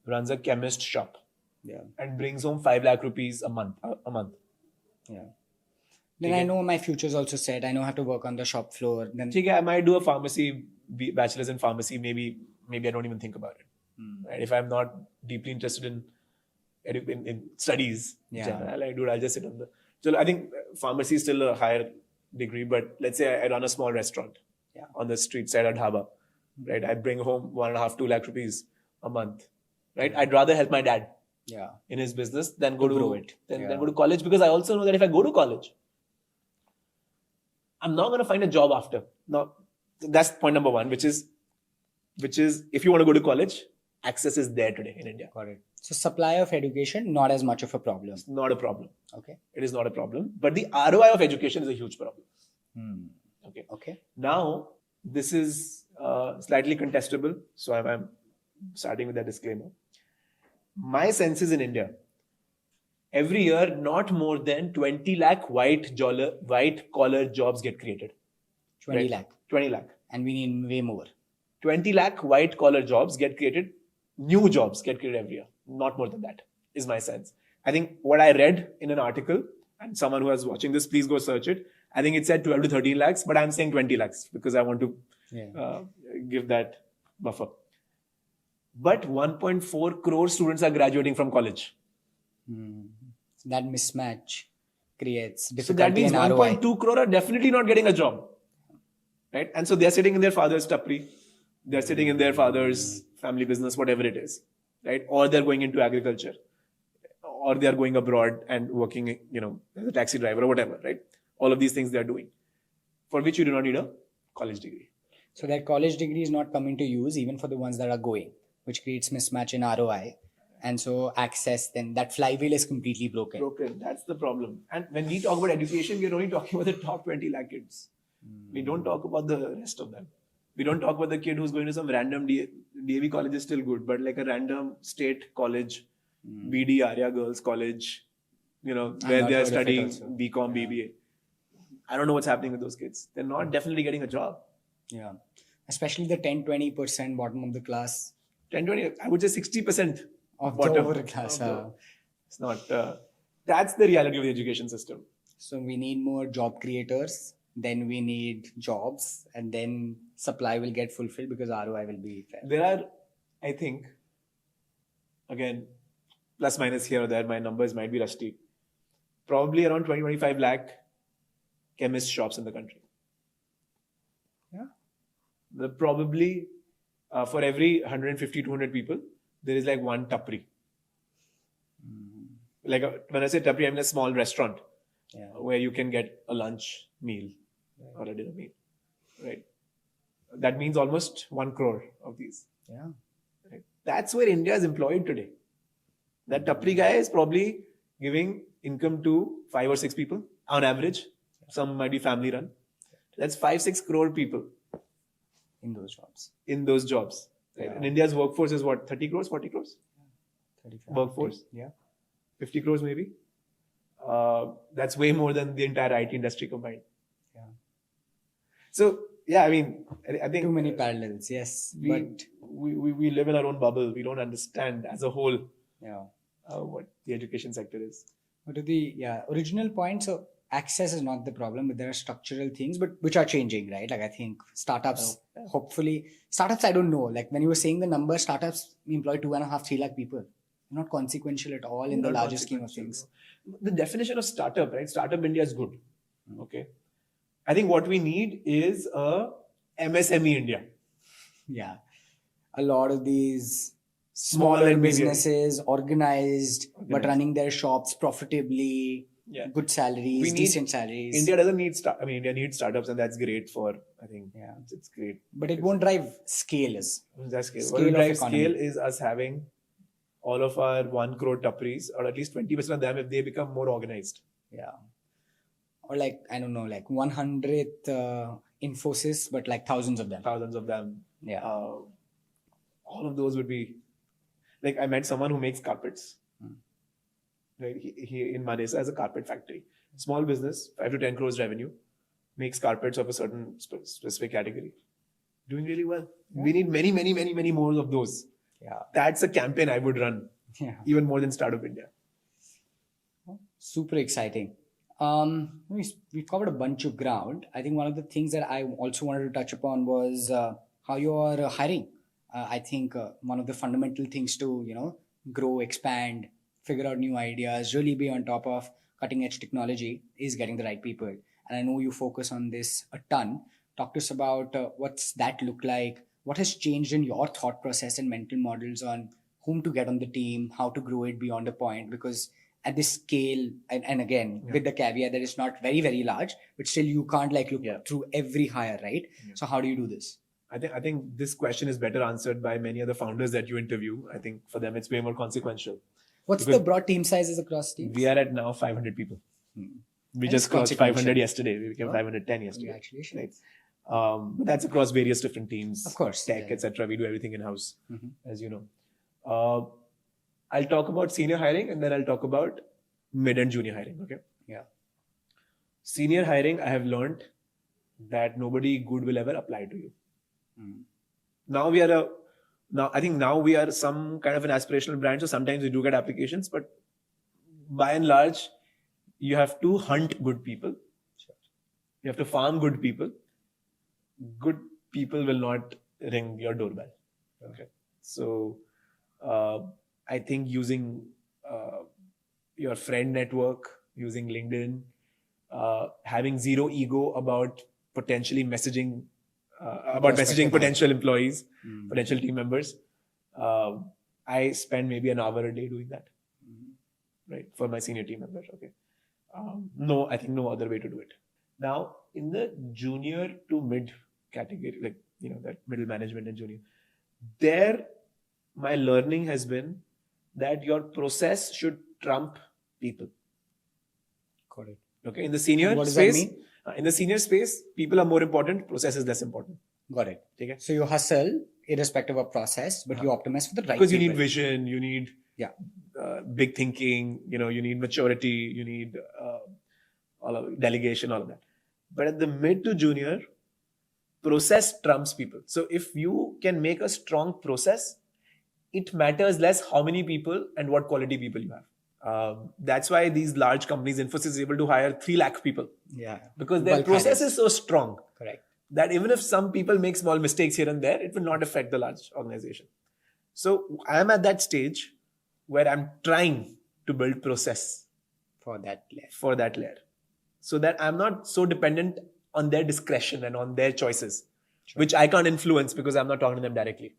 runs a chemist shop Yeah. and brings home 5 lakh rupees a month. Yeah. Then I know my future is also set. I know how to work on the shop floor. Then I might do a pharmacy, bachelor's in pharmacy. Maybe I don't even think about it. Right? If I'm not deeply interested in studies, I'll just sit on the. So I think pharmacy is still a higher degree, but let's say I run a small restaurant on the street side at Dhaba, right? I bring home 1.5, 2 lakh rupees a month, right? I'd rather help my dad in his business than go to college, because I also know that if I go to college, I'm not going to find a job after. No, that's point number one, which is if you want to go to college, access is there today in India. Got it. So supply of education, not as much of a problem. It's not a problem. Okay. It is not a problem. But the ROI of education is a huge problem. Okay. Now, this is slightly contestable. So I'm starting with that disclaimer. My sense is in India, every year, not more than 20 lakh white collar jobs get created. 20 lakh. 20 lakh. And we need way more. 20 lakh white collar jobs get created. New jobs get created every year. Not more than that is my sense. I think what I read in an article, and someone who was watching this, please go search it. I think it said 12 to 13 lakhs, but I'm saying 20 lakhs because I want to give that buffer. But 1.4 crore students are graduating from college. That mismatch creates difficulty. So that means 1.2 crore are definitely not getting a job. Right? And so they're sitting in their father's tapri. They're sitting in their father's family business, whatever it is. Right? Or they're going into agriculture. Or they're going abroad and working, as a taxi driver or whatever. Right? All of these things they're doing. For which you do not need a college degree. So that college degree is not coming to use even for the ones that are going, which creates mismatch in ROI. And so access, then that flywheel is completely broken. That's the problem. And when we talk about education, we're only talking about the top 20 lakh kids. We don't talk about the rest of them. We don't talk about the kid who's going to some random DAV college is still good, but like a random state college, BD Arya Girls College, where they're studying BCom, BBA. I don't know what's happening with those kids. They're not definitely getting a job. Yeah. Especially the 10-20% bottom of the class. 10-20, I would say 60%. Of the over class. It's not. That's the reality of the education system. So we need more job creators. Then we need jobs, and then supply will get fulfilled because ROI will be fair. There are, I think, again, plus minus here or there, my numbers might be rusty. Probably around 20-25 lakh chemist shops in the country. Yeah. Probably for every 150-200 people, there is like one tapri. Like when I say tapri, I mean a small restaurant where you can get a lunch meal or a dinner meal, right? That means almost 1 crore of these. Yeah, right? That's where India is employed today. That tapri guy is probably giving income to 5 or 6 people on average. Some might be family run. That's 5-6 crore people in those jobs. Right? Yeah. And India's workforce is what, 30 crores, 40 crores? 35, workforce? 50, yeah. 50 crores maybe? That's way more than the entire IT industry combined. Yeah. So, I mean, I think... Too many parallels, yes. But we live in our own bubble. We don't understand as a whole what the education sector is. But to the original point, so access is not the problem, but there are structural things, but which are changing, right? Like I think startups, hopefully, I don't know. Like when you were saying the number, startups employ 2.5-3 lakh people. They're not consequential at all in the larger scheme of things. The definition of startup, right? Startup India is good. Okay. I think what we need is a MSME India. Yeah. A lot of these smaller businesses, organized, but running their shops profitably. Yeah. Good salaries, decent salaries. India doesn't need India needs startups, and that's great for, I think, it's great. But it won't drive scale. What will drive scale is us having all of our 1 crore tapris, or at least 20% of them, if they become more organized. Yeah. Or like, I don't know, like 100th Infosys, but like thousands of them. Yeah. All of those would be, like I met someone who makes carpets. Right? He in Manesa has a carpet factory. Small business, 5 to 10 crores revenue, makes carpets of a certain specific category. Doing really well. Yeah. We need many more of those. Yeah. That's a campaign I would run Yeah. even more than Startup India. Super exciting. We covered a bunch of ground. I think one of the things that I also wanted to touch upon was how you are hiring. I think one of the fundamental things to grow, expand, figure out new ideas, really be on top of cutting edge technology is getting the right people. And I know you focus on this a ton. Talk to us about what's that look like. What has changed in your thought process and mental models on whom to get on the team, how to grow it beyond a point, because at this scale, and again with the caveat that it's not very very large, but still you can't like look through every hire, right? So how do you do this? I think this question is better answered by many other founders that you interview. I think for them it's way more consequential. What's the broad team sizes across teams? We are at now 500 people. We just crossed 500 yesterday. We became 510 yesterday. Congratulations. Right? But that's across various different teams, Of course, tech, etc. We do everything in house, as you know. I'll talk about senior hiring and then I'll talk about mid and junior hiring. Okay. Yeah. Senior hiring, I have learned that nobody good will ever apply to you. Now I think now we are some kind of an aspirational brand, so sometimes we do get applications, but by and large, you have to hunt good people. You have to farm good people. Good people will not ring your doorbell. Okay. So I think using your friend network, using LinkedIn, having zero ego about potentially messaging potential employees, potential team members. I spend maybe an hour a day doing that, right, for my senior team members. Okay. I think no other way to do it. Now, in the junior to mid category, like, that middle management and junior, there, my learning has been that your process should trump people. Got it. Okay. In the senior What does space, that mean? In the senior space, people are more important, process is less important. Got it. Okay. So you hustle irrespective of process, but you optimize for the right Because you people. need vision, you need big thinking, you need maturity, you need all of delegation, all of that. But at the mid to junior, process trumps people. So if you can make a strong process, it matters less how many people and what quality people you have. That's why these large companies, Infosys is able to hire 3 lakh people. Yeah. Because their Bulk process hires. is so strong. Correct. That even if some people make small mistakes here and there, it will not affect the large organization. So I am at that stage where I'm trying to build process For that layer. so that I'm not so dependent on their discretion and on their choices, which I can't influence because I'm not talking to them directly.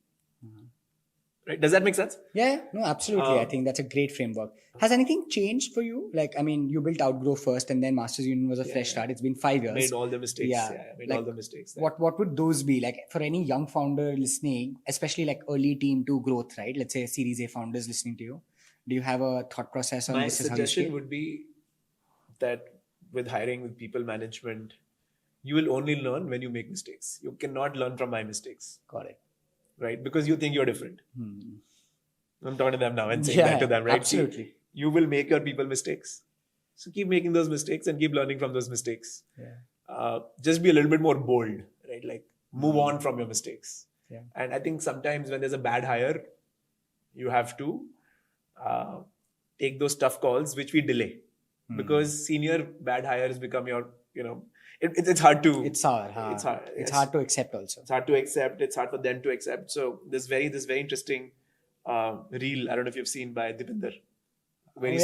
Right? Does that make sense? Yeah, no, absolutely. I think that's a great framework. Has anything changed for you? Like, I mean, you built Outgrow first and then Masters Union was a fresh start. It's been 5 years. Made all the mistakes. Yeah. I made Like, all the mistakes. What would those be? Like, for any young founder listening, especially like early team to growth, right? Let's say Series A founders listening to you. Do you have a thought process on My this? suggestion would be that with hiring, with people management, you will only learn when you make mistakes. You cannot learn from my mistakes. Got it. Right? Because you think you're different. I'm talking to them now and saying that to them, right? Absolutely. You will make your people mistakes. So keep making those mistakes and keep learning from those mistakes. Yeah. Just be a little bit more bold, right? Like move on from your mistakes. Yeah. And I think sometimes when there's a bad hire, you have to take those tough calls, which we delay. Because senior bad hires become your, it's hard to... It's hard. It's hard. It's hard to accept also. It's hard to accept. It's hard for them to accept. So this very interesting reel, I don't know if you've seen, by Dipinder, where he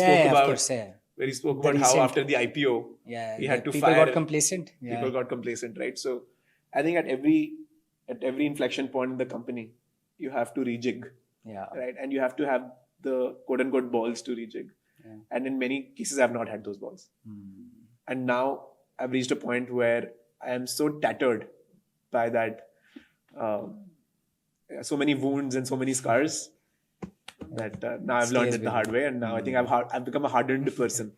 spoke about how after the IPO, he had to people fire. Got complacent. Yeah. People got complacent, right? So I think at every inflection point in the company, you have to rejig, right? And you have to have the quote unquote balls to rejig. Yeah. And in many cases, I've not had those balls. And now I've reached a point where I am so tattered by that, so many wounds and so many scars, that now I've learned it the hard way, and now I think I've become a hardened person.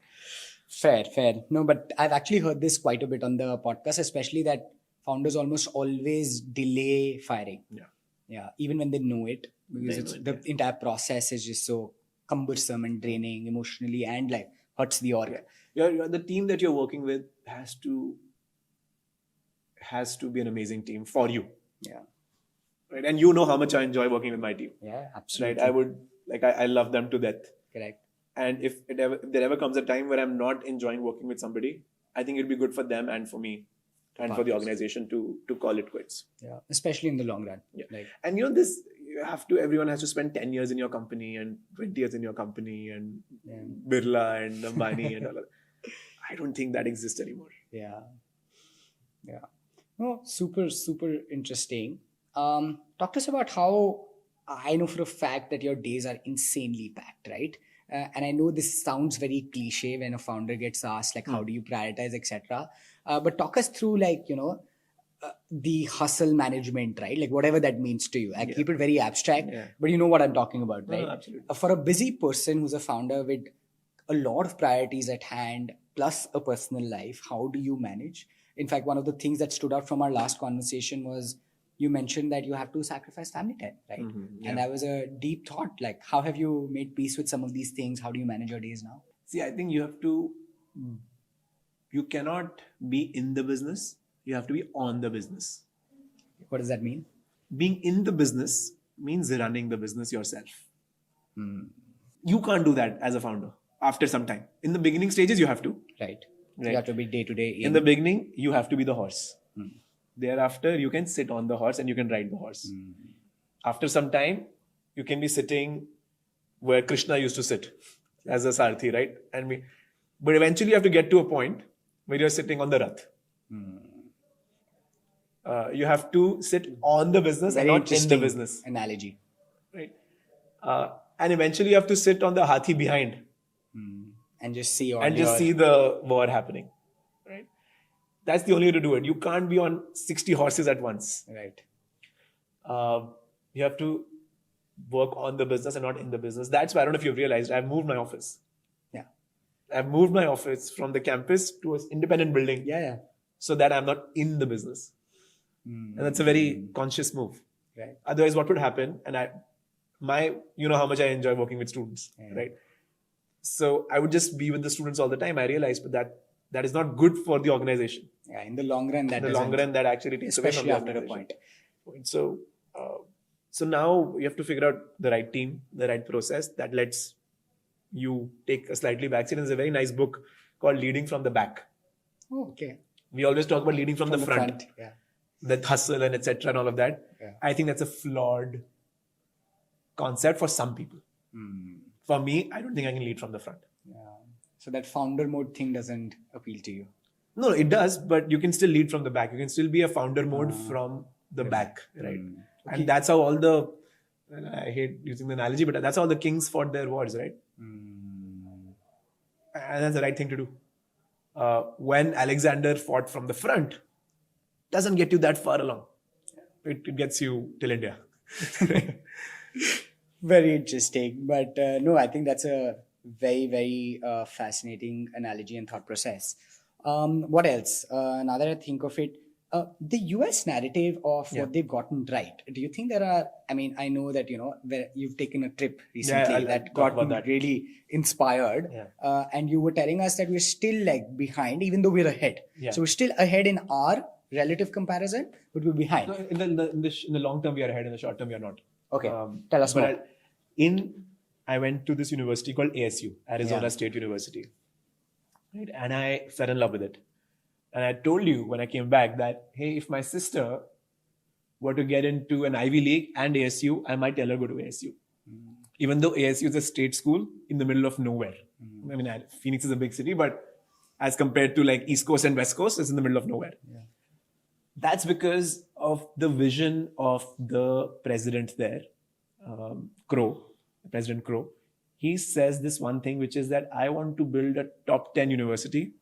Fair. No, but I've actually heard this quite a bit on the podcast, especially that founders almost always delay firing. Yeah. Even when they know it, because the entire process is just so cumbersome and draining emotionally and like hurts the org. The team that you're working with has to be an amazing team for you. Yeah. Right. And you know how much I enjoy working with my team. Yeah, absolutely. Right. I would Like I love them to death. Correct. And if there ever comes a time where I'm not enjoying working with somebody, I think it'd be good for them and for me and for the organization to call it quits. Yeah, especially in the long run. Yeah. Like, and everyone has to spend 10 years in your company and 20 years in your company and Birla and Ambani and all that. I don't think that exists anymore. Yeah. No, super, super interesting. Talk to us about how I know for a fact that your days are insanely packed, right? And I know this sounds very cliche when a founder gets asked, like, how do you prioritize, etc. But talk us through, like, the hustle management, right? Like whatever that means to you. I keep it very abstract, but you know what I'm talking about, right? No, absolutely. For a busy person who's a founder with a lot of priorities at hand, plus a personal life, how do you manage? In fact, one of the things that stood out from our last conversation was you mentioned that you have to sacrifice family time, right? And that was a deep thought. Like, how have you made peace with some of these things? How do you manage your days now? See, I think you cannot be in the business. You have to be on the business. What does that mean? Being in the business means running the business yourself. You can't do that as a founder after some time. In the beginning stages, you have to. Right. You have to be day to day. In the beginning, you have to be the horse. Thereafter, you can sit on the horse and you can ride the horse. After some time, you can be sitting where Krishna used to sit as a Sarthi, right? But eventually, you have to get to a point where you're sitting on the Rath. You have to sit on the business and not in the business. Analogy. Right. And eventually, you have to sit on the Hathi behind. And just see see the war happening. Right. That's the only way to do it. You can't be on 60 horses at once. Right. You have to work on the business and not in the business. That's why I don't know if you've realized I've moved my office. Yeah. I've moved my office from the campus to an independent building. Yeah. So that I'm not in the business. And that's a very conscious move. Right. Otherwise, what would happen? And you know how much I enjoy working with students, right? So I would just be with the students all the time. I realized, but that is not good for the organization. Yeah, in the long run, that actually takes away from the after a point. So now you have to figure out the right team, the right process that lets you take a slightly backseat. And there's a very nice book called Leading from the Back. Oh, okay. We always talk about leading from the front. Yeah. That hustle and etc. and all of that. Yeah. I think that's a flawed concept for some people. For me, I don't think I can lead from the front. Yeah. So that founder mode thing doesn't appeal to you. No, it does, but you can still lead from the back. You can still be a founder mode from the back, right? Okay. And that's how I hate using the analogy, but that's how the kings fought their wars, right? And that's the right thing to do. When Alexander fought from the front, doesn't get you that far along. It gets you till India. Very interesting. But no, I think that's a very, very fascinating analogy and thought process. What else? Now that I think of it, the US narrative of what they've gotten right. Do you think there are, I know that, where you've taken a trip recently that got me really inspired. Yeah. And you were telling us that we're still like behind, even though we're ahead. Yeah. So we're still ahead in our relative comparison, but we're behind. No, in the long term, we are ahead. In the short term, we are not. Okay. Tell us more. I went to this university called ASU, Arizona State University. Right? And I fell in love with it. And I told you when I came back that, hey, if my sister were to get into an Ivy League and ASU, I might tell her go to ASU. Even though ASU is a state school in the middle of nowhere. Phoenix is a big city, but as compared to like East Coast and West Coast, it's in the middle of nowhere. Yeah. That's because of the vision of the president there, President Crow. He says this one thing, which is that I want to build a top 10 university,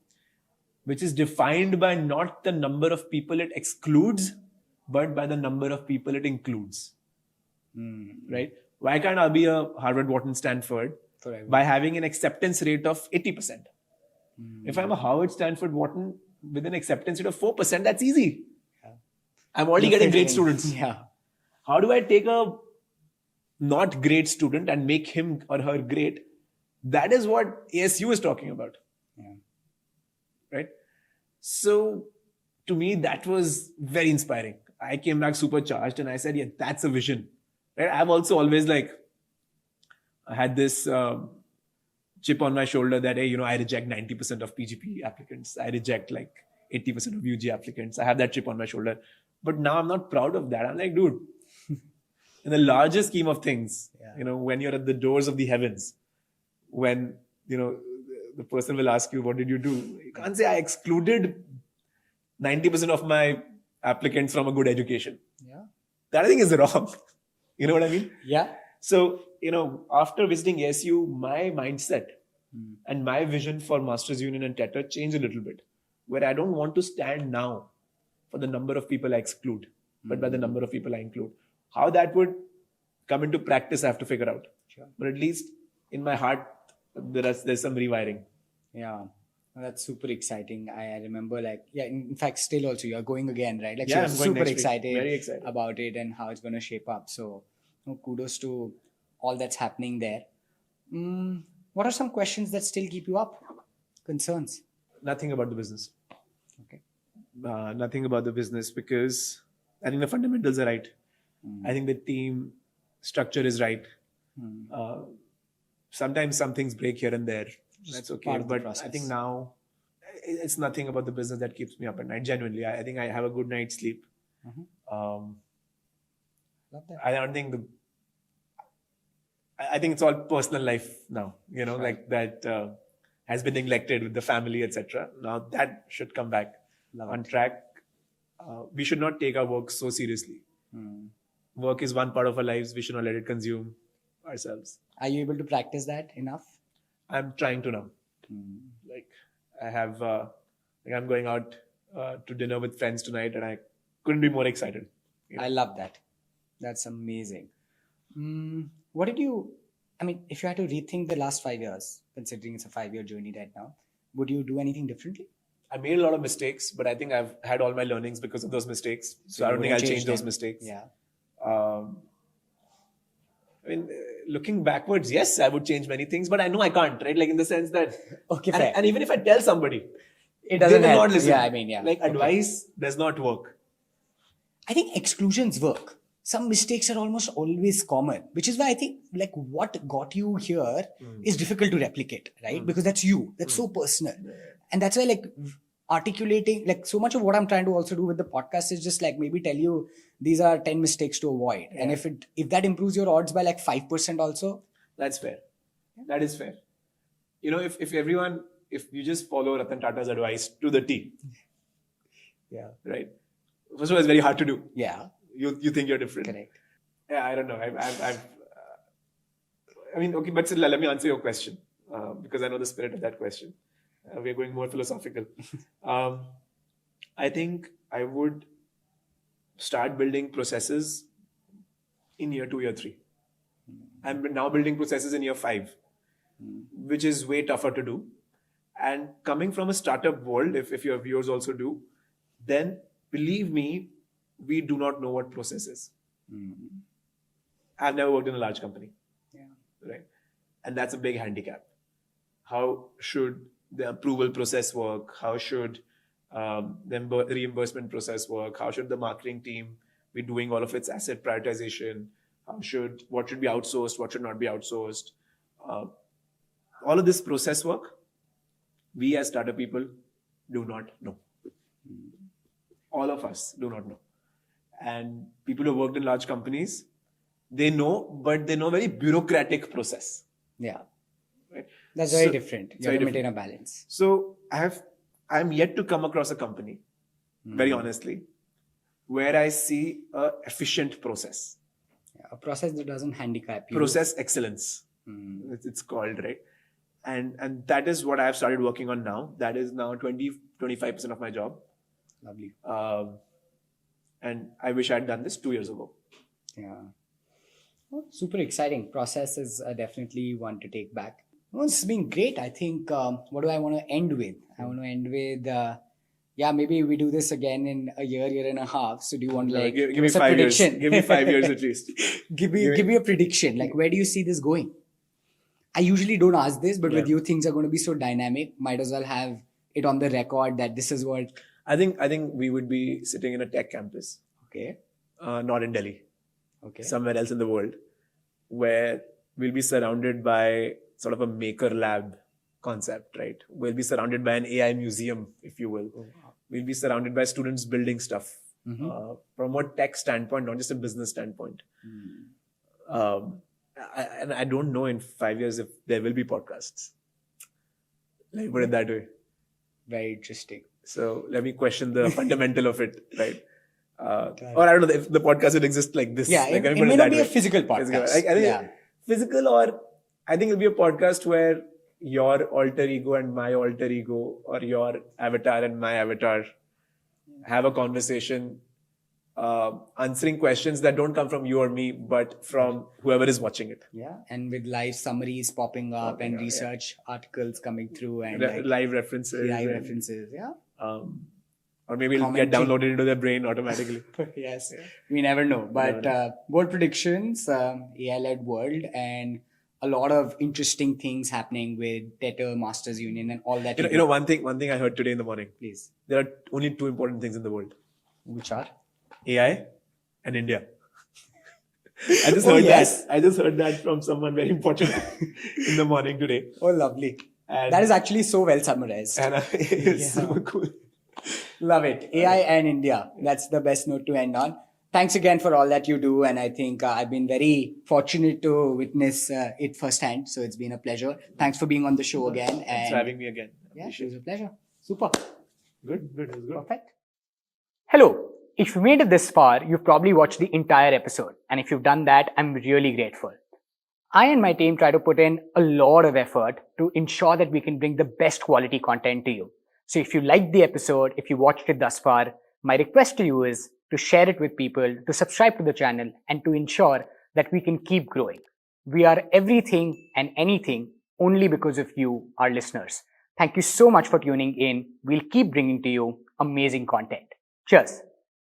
which is defined by not the number of people it excludes, but by the number of people it includes. Right? Why can't I be a Harvard, Wharton, Stanford by having an acceptance rate of 80%? If I'm a Harvard, Stanford, Wharton with an acceptance rate of 4%, that's easy. Yeah. I'm already getting great students. Yeah. How do I take a not great student and make him or her great? That is what ASU is talking about. Yeah. Right? So to me, that was very inspiring. I came back supercharged and I said, yeah, that's a vision. Right? I've also always I had this chip on my shoulder that, hey, I reject 90% of PGP applicants. I reject like 80% of UG applicants. I have that chip on my shoulder. But now I'm not proud of that. I'm like, dude, in the larger scheme of things, when you're at the doors of the heavens, when, the person will ask you, what did you do? You can't say I excluded 90% of my applicants from a good education. Yeah. That I think is wrong. You know what I mean? Yeah. So, after visiting ASU, my mindset and my vision for Masters Union and TETR changed a little bit, where I don't want to stand now for the number of people I exclude, but by the number of people I include. How that would come into practice, I have to figure out. Sure. But at least in my heart, there's some rewiring. Yeah. That's super exciting. I remember in fact, still also you're going again, right? Yeah, I'm super Very excited about it and how it's going to shape up. So kudos to all that's happening there. What are some questions that still keep you up? Concerns? Nothing about the business. Okay. Nothing about the business, because I think the fundamentals are right. I think the team structure is right. Sometimes some things break here and there. That's okay. But I think now it's nothing about the business that keeps me up at night. Genuinely, I think I have a good night's sleep. Love that. I don't think I think it's all personal life now. Right. Like that has been neglected with the family, etc. Now that should come back on track. We should not take our work so seriously. Work is one part of our lives. We should not let it consume ourselves. Are you able to practice that enough? I'm trying to now. Like I have, I'm going out to dinner with friends tonight, and I couldn't be more excited. I love that. That's amazing. What did you? I mean, if you had to rethink the last 5 years, considering it's a 5-year journey right now, would you do anything differently? I made a lot of mistakes, but I think I've had all my learnings because of those mistakes. So I don't think I'll change those mistakes. Yeah. I mean, looking backwards, yes, I would change many things, but I know I can't, right? Like in the sense that, okay, and even if I tell somebody, it doesn't they will help. not listen. Yeah, I mean, yeah. Like advice does not work. I think exclusions work. Some mistakes are almost always common, which is why I think like what got you here is difficult to replicate, right? Because that's you. That's so personal. And that's why like articulating, like so much of what I'm trying to also do with the podcast is just like maybe tell you these are 10 mistakes to avoid. Yeah. And if that improves your odds by like 5% also. That's fair. That is fair. If you just follow Ratan Tata's advice to the T. Yeah. Right. First of all, it's very hard to do. Yeah. You think you're different. Correct. Yeah, I don't know. Okay, but still, let me answer your question because I know the spirit of that question. We're going more philosophical. I think I would start building processes in year 2, year 3. I'm now building processes in year 5, which is way tougher to do. And coming from a startup world, if your viewers also do, then believe me, we do not know what process is. I've never worked in a large company. Yeah. Right. And that's a big handicap. How should the approval process work? How should the reimbursement process work? How should the marketing team be doing all of its asset prioritization? What should be outsourced? What should not be outsourced? All of this process work, we as startup people do not know. All of us do not know. And people who worked in large companies, they know, but they know very bureaucratic process. Yeah. Right? That's very different. You have to maintain a balance. So I'm yet to come across a company, very honestly, where I see a efficient process. Yeah, a process that doesn't handicap you. Process excellence, it's called, right? And that is what I've started working on now. That is now 25% of my job. Lovely. And I wish I had done this 2 years ago. Yeah. Oh, super exciting. Process is definitely one to take back. Oh, it's been great. I think, what do I want to end with? I want to end with, maybe we do this again in a year and a half. So do you want to give me 5 years? Give me 5 years at least. Give me a prediction. Like, where do you see this going? I usually don't ask this, but with you, things are going to be so dynamic. Might as well have it on the record that this is what... I think we would be sitting in a tech campus. Okay. Not in Delhi. Okay. Somewhere else in the world, where we'll be surrounded by sort of a maker lab concept, right? We'll be surrounded by an AI museum, if you will. We'll be surrounded by students building stuff from a tech standpoint, not just a business standpoint. And I don't know in 5 years if there will be podcasts. Let me put it that way. Very interesting. So let me question the fundamental of it, right? Or I don't know if the podcast would exist like this. Yeah, like, it may not be a physical podcast. Physical. I think physical, or I think it'll be a podcast where your alter ego and my alter ego, or your avatar and my avatar, have a conversation, answering questions that don't come from you or me, but from whoever is watching it. Yeah, and with live summaries popping up and research articles coming through and live references. Yeah. Or maybe it'll get downloaded into their brain automatically. Yes, we never know. But bold predictions, AI-led world, and a lot of interesting things happening with TETR, Masters Union, and all that. You know, one thing I heard today in the morning. Please. There are only two important things in the world. Which are? AI and India. I just heard that. I just heard that from someone very important in the morning today. Oh, lovely. And that is actually so well summarized. And it's super cool. Love it. AI and India. That's the best note to end on. Thanks again for all that you do. And I think I've been very fortunate to witness it firsthand. So it's been a pleasure. Thanks for being on the show again. Thanks for having me again. Yeah, it was a pleasure. Super. Good. It was good. Perfect. Hello. If you made it this far, you've probably watched the entire episode. And if you've done that, I'm really grateful. I and my team try to put in a lot of effort to ensure that we can bring the best quality content to you. So if you liked the episode, if you watched it thus far, my request to you is to share it with people, to subscribe to the channel, and to ensure that we can keep growing. We are everything and anything only because of you, our listeners. Thank you so much for tuning in. We'll keep bringing to you amazing content. Cheers.